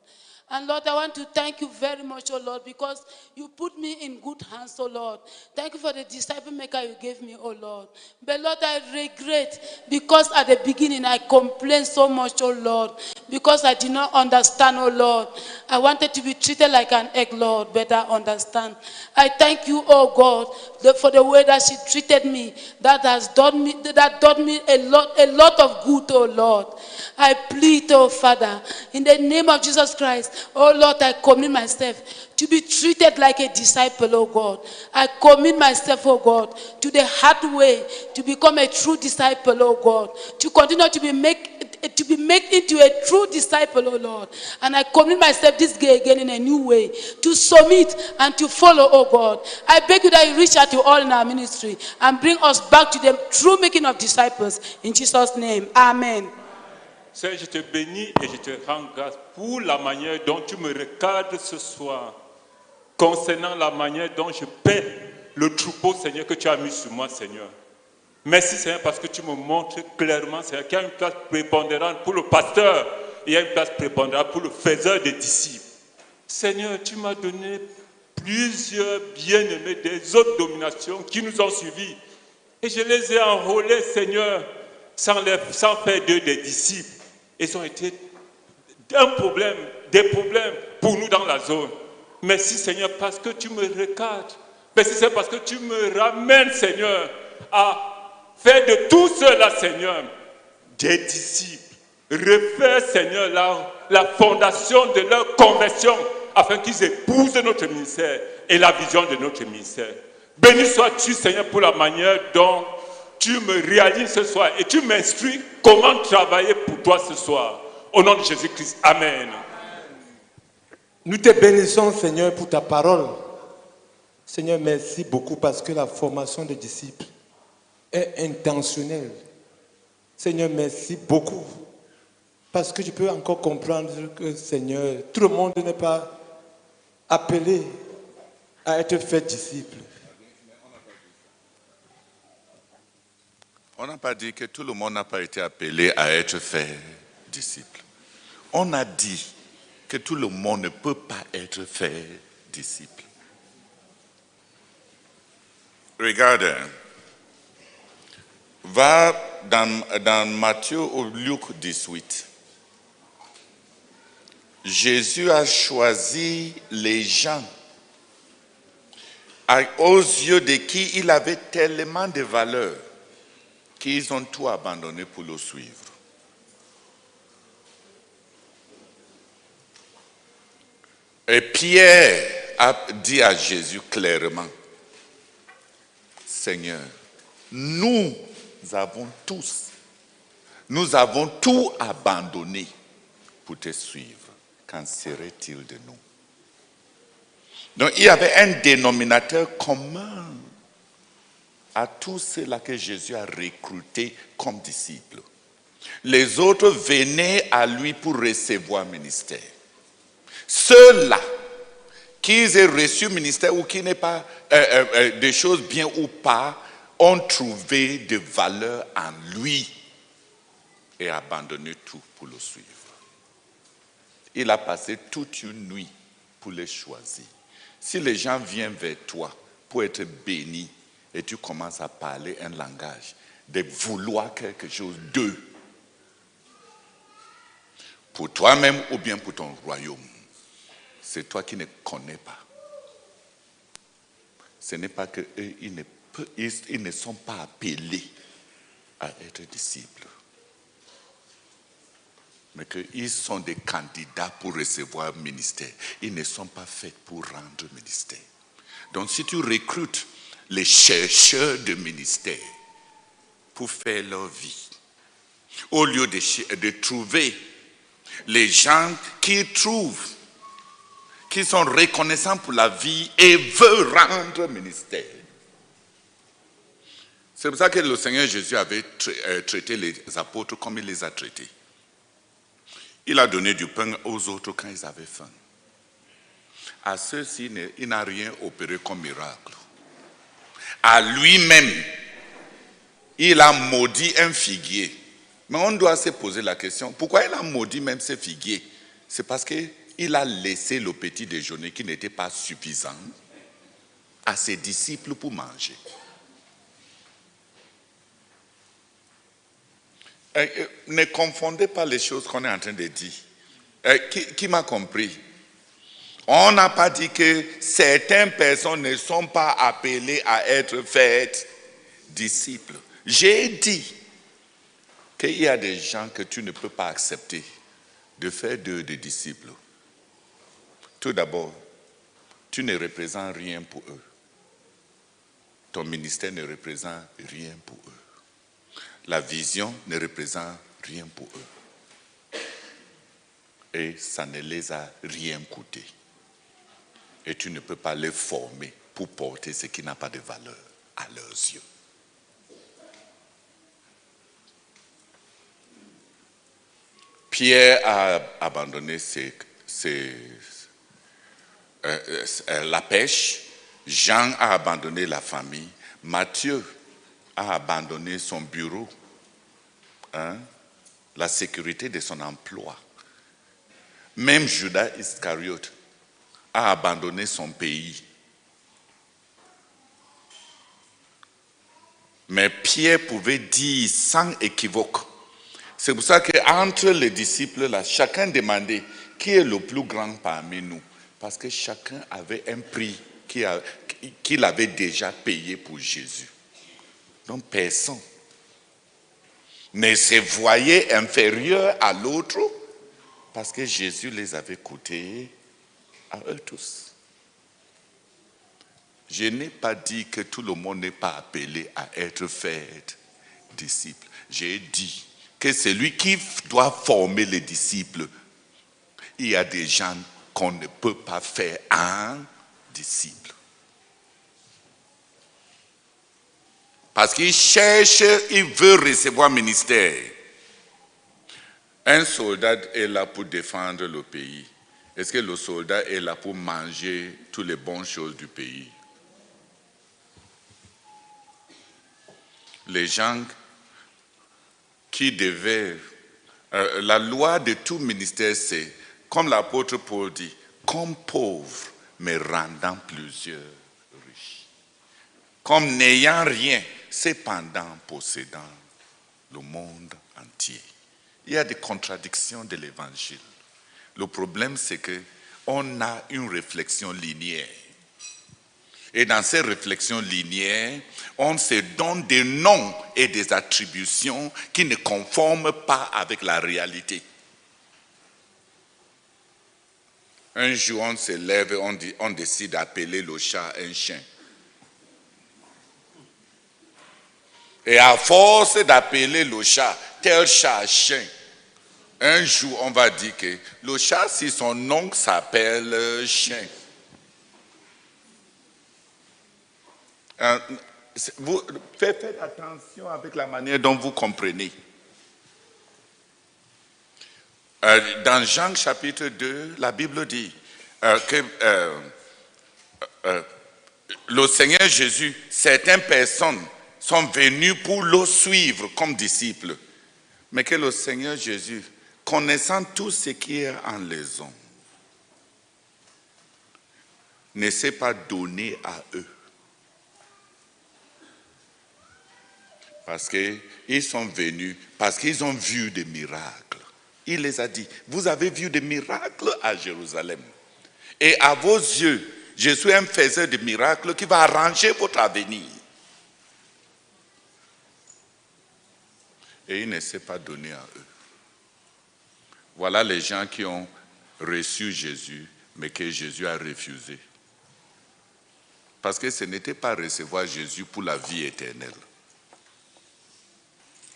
And Lord, I want to thank you very much, oh Lord, because you put me in good hands, oh Lord. Thank you for the disciple maker you gave me, oh Lord. But Lord, I regret because at the beginning I complained so much, oh Lord, because I did not understand, oh Lord. I wanted to be treated like an egg, Lord, but I understand. I thank you, oh God, for the way that she treated me. That has done me a lot of good, oh Lord. I plead, oh Father, in the name of Jesus Christ, oh Lord, I commit myself to be treated like a disciple, oh God. I commit myself, oh God, to the hard way to become a true disciple, oh God. To continue to be made into a true disciple, oh Lord. And I commit myself this day again in a new way to submit and to follow, oh God. I beg you that you reach out to all in our ministry and bring us back to the true making of disciples. In Jesus' name, amen. Seigneur, je te bénis et je te rends grâce pour la manière dont tu me recadres ce soir, concernant la manière dont je paie le troupeau, Seigneur, que tu as mis sur moi, Seigneur. Merci, Seigneur, parce que tu me montres clairement, Seigneur, qu'il y a une place prépondérante pour le pasteur et il y a une place prépondérante pour le faiseur des disciples. Seigneur, tu m'as donné plusieurs bien-aimés des autres dominations qui nous ont suivis et je les ai enrôlés, Seigneur, sans faire d'eux des disciples. Ils ont été des problèmes pour nous dans la zone. Merci, Seigneur, parce que tu me recadres. Merci, Seigneur, parce que tu me ramènes, Seigneur, à faire de tout cela, Seigneur, des disciples. Refaire, Seigneur, la fondation de leur conversion afin qu'ils épousent notre ministère et la vision de notre ministère. Béni sois-tu, Seigneur, pour la manière dont tu me réalises ce soir et tu m'instruis comment travailler pour toi ce soir. Au nom de Jésus-Christ. Amen. Nous te bénissons, Seigneur, pour ta parole. Seigneur, merci beaucoup parce que la formation des disciples est intentionnelle. Seigneur, merci beaucoup. Parce que je peux encore comprendre que, Seigneur, tout le monde n'est pas appelé à être fait disciple. On n'a pas dit que tout le monde n'a pas été appelé à être fait disciple. On a dit que tout le monde ne peut pas être fait disciple. Regarde, va dans Matthieu ou Luc 18. Jésus a choisi les gens aux yeux de qui il avait tellement de valeur qu'ils ont tout abandonné pour le suivre. Et Pierre a dit à Jésus clairement, Seigneur, nous avons tout abandonné pour te suivre. Qu'en serait-il de nous? Donc il y avait un dénominateur commun à tous ceux-là que Jésus a recrutés comme disciples. Les autres venaient à lui pour recevoir le ministère. Ceux-là qu'ils aient reçu le ministère ou qu'ils n'aient pas des choses bien ou pas, ont trouvé des valeurs en lui et abandonné tout pour le suivre. Il a passé toute une nuit pour les choisir. Si les gens viennent vers toi pour être bénis et tu commences à parler un langage, de vouloir quelque chose d'eux, pour toi-même ou bien pour ton royaume, c'est toi qui ne connais pas. Ce n'est pas qu'eux, ils ne sont pas appelés à être disciples, mais qu'ils sont des candidats pour recevoir le ministère. Ils ne sont pas faits pour rendre ministère. Donc si tu recrutes les chercheurs de ministère pour faire leur vie, au lieu de trouver les gens qui trouvent, qui sont reconnaissants pour la vie et veulent rendre ministère. C'est pour ça que le Seigneur Jésus avait traité les apôtres comme il les a traités. Il a donné du pain aux autres quand ils avaient faim. À ceux-ci, il n'a rien opéré comme miracle. À lui-même, il a maudit un figuier. Mais on doit se poser la question, pourquoi il a maudit même ce figuier? C'est parce qu'il a laissé le petit déjeuner qui n'était pas suffisant à ses disciples pour manger. Ne confondez pas les choses qu'on est en train de dire. Qui m'a compris? On n'a pas dit que certaines personnes ne sont pas appelées à être faites disciples. J'ai dit qu'il y a des gens que tu ne peux pas accepter de faire d'eux des disciples. Tout d'abord, tu ne représentes rien pour eux. Ton ministère ne représente rien pour eux. La vision ne représente rien pour eux. Et ça ne les a rien coûté. Et tu ne peux pas les former pour porter ce qui n'a pas de valeur à leurs yeux. Pierre a abandonné la pêche. Jean a abandonné la famille. Matthieu a abandonné son bureau, la sécurité de son emploi. Même Judas Iscariote a abandonné son pays. Mais Pierre pouvait dire sans équivoque. C'est pour ça qu'entre les disciples, là, chacun demandait qui est le plus grand parmi nous. Parce que chacun avait un prix qu'il avait déjà payé pour Jésus. Donc personne ne se voyait inférieur à l'autre parce que Jésus les avait coûtés à eux tous. Je n'ai pas dit que tout le monde n'est pas appelé à être fait disciple. J'ai dit que celui qui doit former les disciples, il y a des gens qu'on ne peut pas faire un disciple. Parce qu'il cherche, il veut recevoir ministère. Un soldat est là pour défendre le pays. Est-ce que le soldat est là pour manger toutes les bonnes choses du pays? Les gens qui devaient... la loi de tout ministère, c'est, comme l'apôtre Paul dit, comme pauvre, mais rendant plusieurs riches. Comme n'ayant rien, cependant possédant le monde entier. Il y a des contradictions de l'évangile. Le problème, c'est qu'on a une réflexion linéaire. Et dans ces réflexions linéaires, on se donne des noms et des attributions qui ne conforment pas avec la réalité. Un jour, on se lève et on décide d'appeler le chat un chien. Et à force d'appeler le chat, tel chat chien, un jour, on va dire que le chat, si son nom s'appelle chien, vous faites attention avec la manière dont vous comprenez. Dans Jean chapitre 2, la Bible dit que le Seigneur Jésus, certaines personnes sont venues pour le suivre comme disciples. Mais que le Seigneur Jésus, connaissant tout ce qui est en les hommes, ne s'est pas donné à eux. Parce qu'ils sont venus, parce qu'ils ont vu des miracles. Il les a dit, vous avez vu des miracles à Jérusalem. Et à vos yeux, je suis un faiseur de miracles qui va arranger votre avenir. Et il ne s'est pas donné à eux. Voilà les gens qui ont reçu Jésus, mais que Jésus a refusé. Parce que ce n'était pas recevoir Jésus pour la vie éternelle.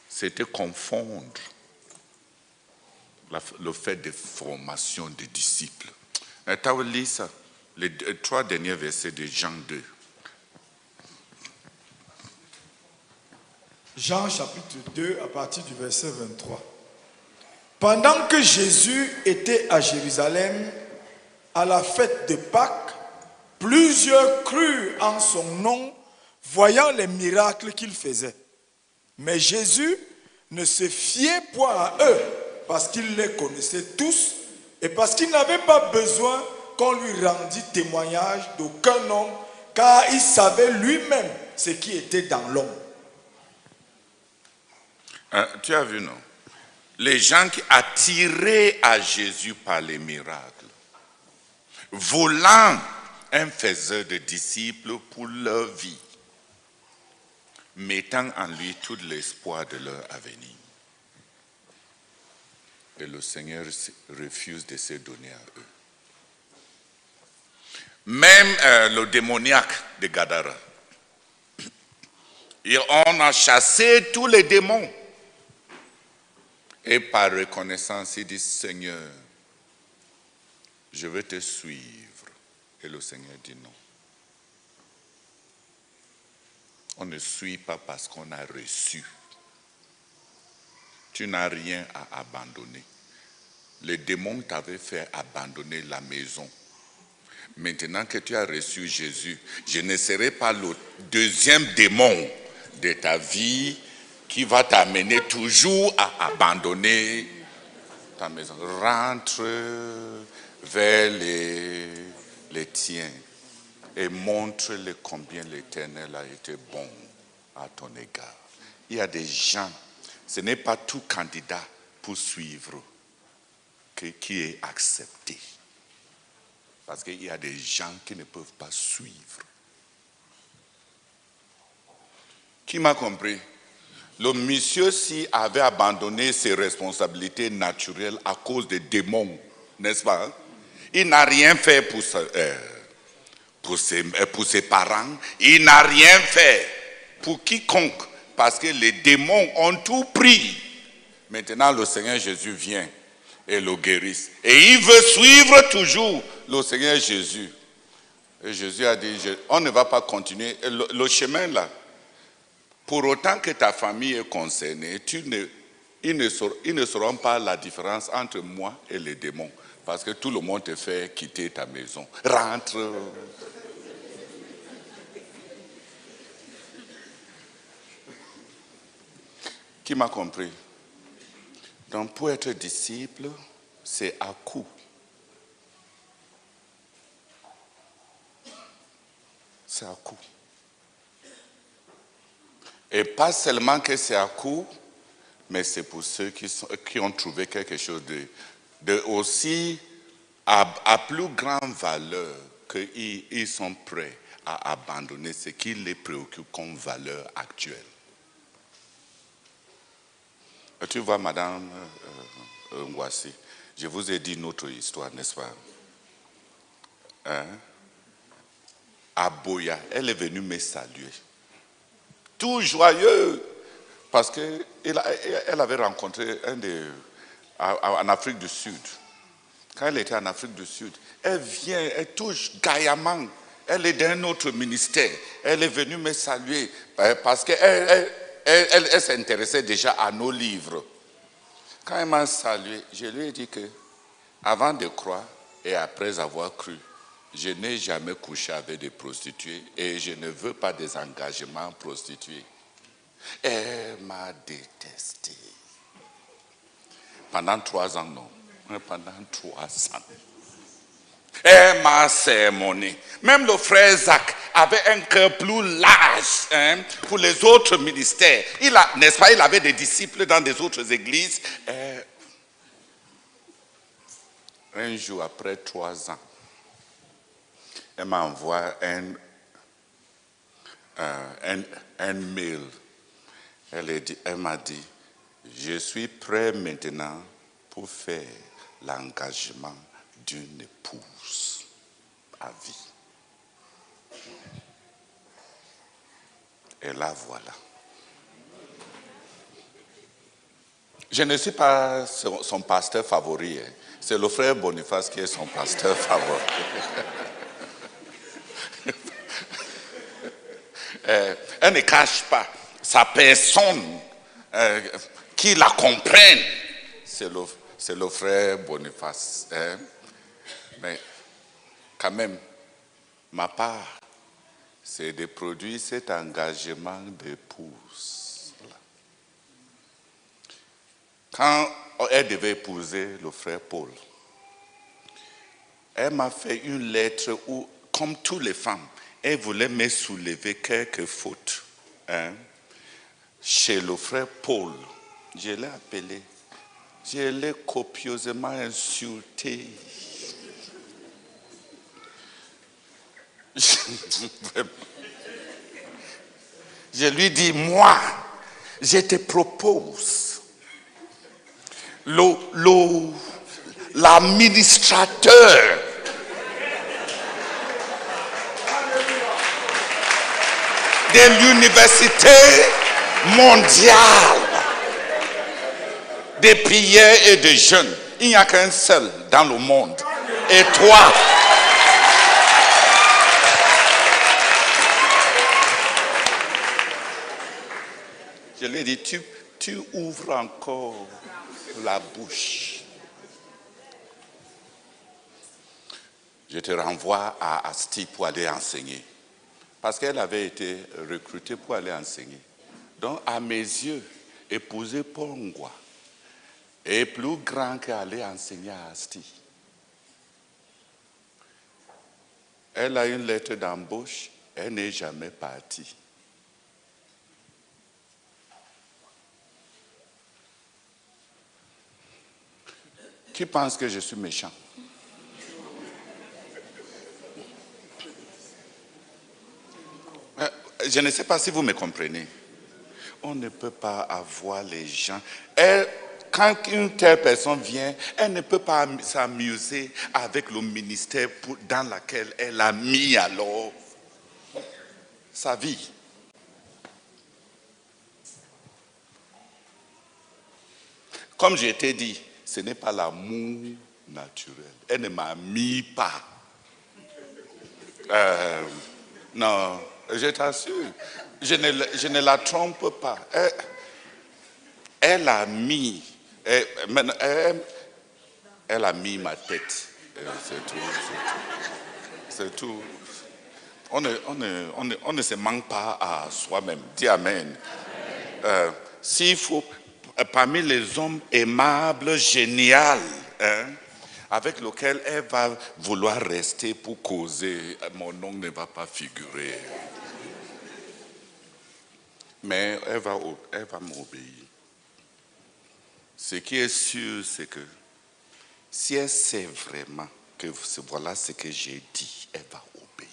C'était confondre le fait de formation des disciples. Tu as lu ça, les 3 derniers versets de Jean 2. Jean chapitre 2 à partir du verset 23. Pendant que Jésus était à Jérusalem, à la fête de Pâques, plusieurs crurent en son nom, voyant les miracles qu'il faisait. Mais Jésus ne se fiait point à eux, parce qu'il les connaissait tous, et parce qu'il n'avait pas besoin qu'on lui rendît témoignage d'aucun homme, car il savait lui-même ce qui était dans l'homme. Tu as vu, non? Les gens qui attiraient à Jésus par les miracles, voulant un faiseur de disciples pour leur vie, mettant en lui tout l'espoir de leur avenir. Et le Seigneur refuse de se donner à eux. Même le démoniaque de Gadara, on a chassé tous les démons. Et par reconnaissance, il dit, Seigneur, je veux te suivre. Et le Seigneur dit non. On ne suit pas parce qu'on a reçu. Tu n'as rien à abandonner. Les démons t'avaient fait abandonner la maison. Maintenant que tu as reçu Jésus, je ne serai pas le deuxième démon de ta vie qui va t'amener toujours à abandonner ta maison. Rentre vers les tiens et montre-le combien l'Éternel a été bon à ton égard. Il y a des gens, ce n'est pas tout candidat pour suivre qui est accepté. Parce qu'il y a des gens qui ne peuvent pas suivre. Qui m'a compris? Le monsieur-ci avait abandonné ses responsabilités naturelles à cause des démons, n'est-ce pas? Il n'a rien fait pour ses parents. Il n'a rien fait pour quiconque. Parce que les démons ont tout pris. Maintenant, le Seigneur Jésus vient et le guérit. Et il veut suivre toujours le Seigneur Jésus. Et Jésus a dit, on ne va pas continuer. Le chemin là, pour autant que ta famille est concernée, ils ne sauront pas la différence entre moi et les démons. Parce que tout le monde te fait quitter ta maison. Rentre. Qui m'a compris? Donc pour être disciple, c'est à coup. C'est à coup. Et pas seulement que c'est à coup, mais c'est pour ceux qui ont trouvé quelque chose de aussi à plus grande valeur qu'ils sont prêts à abandonner ce qui les préoccupe comme valeur actuelle. Tu vois, Madame Ngwasi, je vous ai dit notre histoire, n'est-ce pas? À Boya, elle est venue me saluer. Tout joyeux, parce qu'elle avait rencontré en Afrique du Sud. Quand elle était en Afrique du Sud, elle vient, elle touche gaillamment. Elle est d'un autre ministère. Elle est venue me saluer parce qu'elle s'intéressait déjà à nos livres. Quand elle m'a salué, je lui ai dit que avant de croire et après avoir cru, Je n'ai jamais couché avec des prostituées et je ne veux pas des engagements prostituées. Elle m'a détesté. Pendant 3 ans, non. Pendant 3 ans. Elle m'a sermonné. Même le frère Zach avait un cœur plus large pour les autres ministères. N'est-ce pas, il avait des disciples dans des autres églises. Un jour, après 3 ans, elle m'a envoyé un mail. Elle m'a dit, je suis prêt maintenant pour faire l'engagement d'une épouse à vie. Et là, voilà. Je ne suis pas son pasteur favori. C'est le frère Boniface qui est son pasteur favori. Elle ne cache pas sa personne qui la comprenne. C'est le frère Boniface. Mais quand même, ma part, c'est de produire cet engagement d'épouse. Quand elle devait épouser le frère Paul, elle m'a fait une lettre où, comme toutes les femmes, elle voulait me soulever quelques fautes. Chez le frère Paul, je l'ai appelé, je l'ai copieusement insulté. Je lui dis, moi, je te propose l'administrateur de l'université mondiale de prières et de jeûnes. Il n'y a qu'un seul dans le monde. Et toi, je lui ai dit, tu ouvres encore la bouche. Je te renvoie à Asti pour aller enseigner. Parce qu'elle avait été recrutée pour aller enseigner. Donc, à mes yeux, épouser Paul Ngwa est plus grand qu'aller enseigner à Asti. Elle a une lettre d'embauche, elle n'est jamais partie. Qui pense que je suis méchant? Je ne sais pas si vous me comprenez. On ne peut pas avoir les gens. Quand une telle personne vient, elle ne peut pas s'amuser avec le ministère dans lequel elle a mis alors sa vie. Comme je t'ai dit, ce n'est pas l'amour naturel. Elle ne m'a mis pas. Non, je t'assure, je ne la trompe pas. Elle a mis, elle a mis ma tête. C'est tout. C'est tout. On ne se manque pas à soi-même. Dis Amen. S'il faut, parmi les hommes aimables, géniaux, avec lesquels elle va vouloir rester pour causer, mon nom ne va pas figurer. Mais elle va m'obéir. Ce qui est sûr, c'est que si elle sait vraiment que voilà ce que j'ai dit, elle va obéir.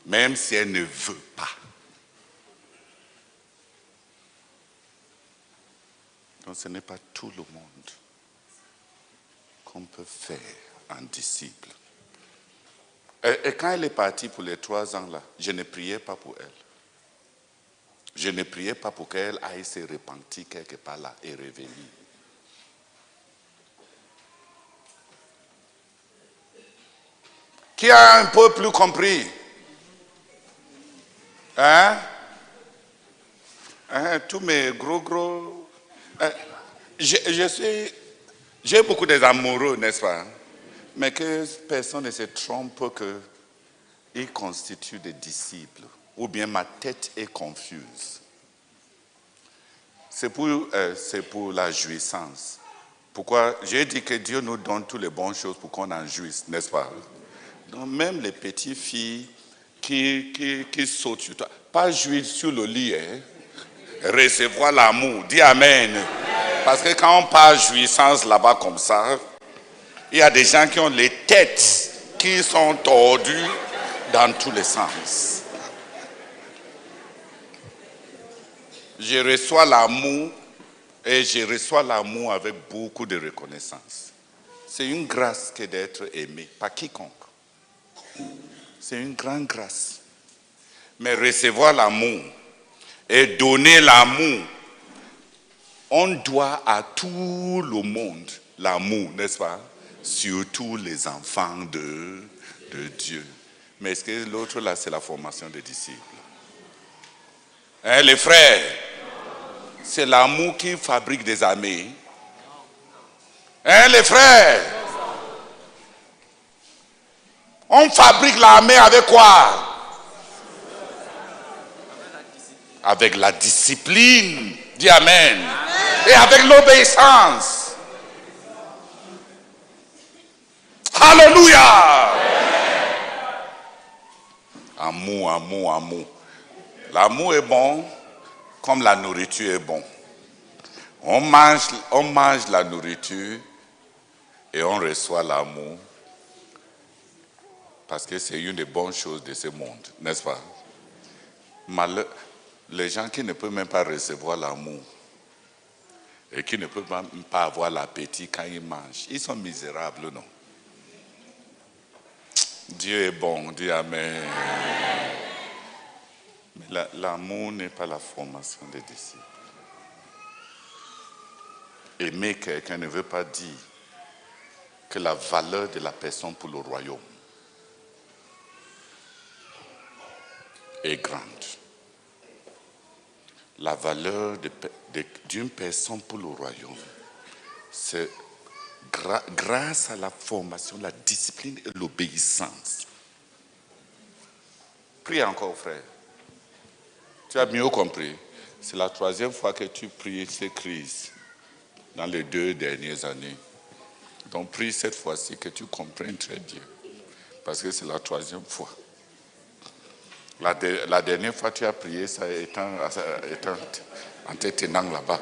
Même si elle ne veut pas. Donc ce n'est pas tout le monde qu'on peut faire un disciple. Et quand elle est partie pour les 3 ans là, je ne priais pas pour elle. Je ne priais pas pour qu'elle aille se repentir quelque part là et revenir. Qui a un peu plus compris? Tous mes gros... j'ai beaucoup des amoureux, n'est-ce pas? Mais que personne ne se trompe qu'ils constituent des disciples, ou bien ma tête est confuse. C'est pour la jouissance. Pourquoi? J'ai dit que Dieu nous donne toutes les bonnes choses pour qu'on en jouisse, n'est-ce pas? Donc même les petites filles qui sautent sur toi, pas jouir sur le lit, hein? Recevoir l'amour, dis amen. Parce que quand on parle jouissance là-bas comme ça, il y a des gens qui ont les têtes qui sont tordues dans tous les sens. Je reçois l'amour et je reçois l'amour avec beaucoup de reconnaissance. C'est une grâce que d'être aimé par quiconque. C'est une grande grâce. Mais recevoir l'amour et donner l'amour, on doit à tout le monde l'amour, n'est-ce pas? Surtout les enfants de Dieu. Mais est-ce que l'autre là, c'est la formation des disciples? Hein, les frères, c'est l'amour qui fabrique des armées. Hein, les frères? On fabrique l'armée avec quoi? Avec la discipline. Dis amen. Et avec l'obéissance. Alléluia. Amour, amour, amour. L'amour est bon comme la nourriture est bon. On mange la nourriture et on reçoit l'amour parce que c'est une des bonnes choses de ce monde, n'est-ce pas? Les gens qui ne peuvent même pas recevoir l'amour et qui ne peuvent même pas avoir l'appétit quand ils mangent, ils sont misérables, non? Dieu est bon, dis amen. Mais l'amour n'est pas la formation des disciples. Aimer quelqu'un ne veut pas dire que la valeur de la personne pour le royaume est grande. La valeur d'une personne pour le royaume, c'est grâce à la formation, la discipline et l'obéissance. Prie encore, frère. Tu as mieux compris. C'est la 3e fois que tu pries ces crises dans les 2 dernières années. Donc prie cette fois-ci que tu comprennes très bien. Parce que c'est la 3e fois. La dernière fois tu as prié, ça étant en te tenant là-bas.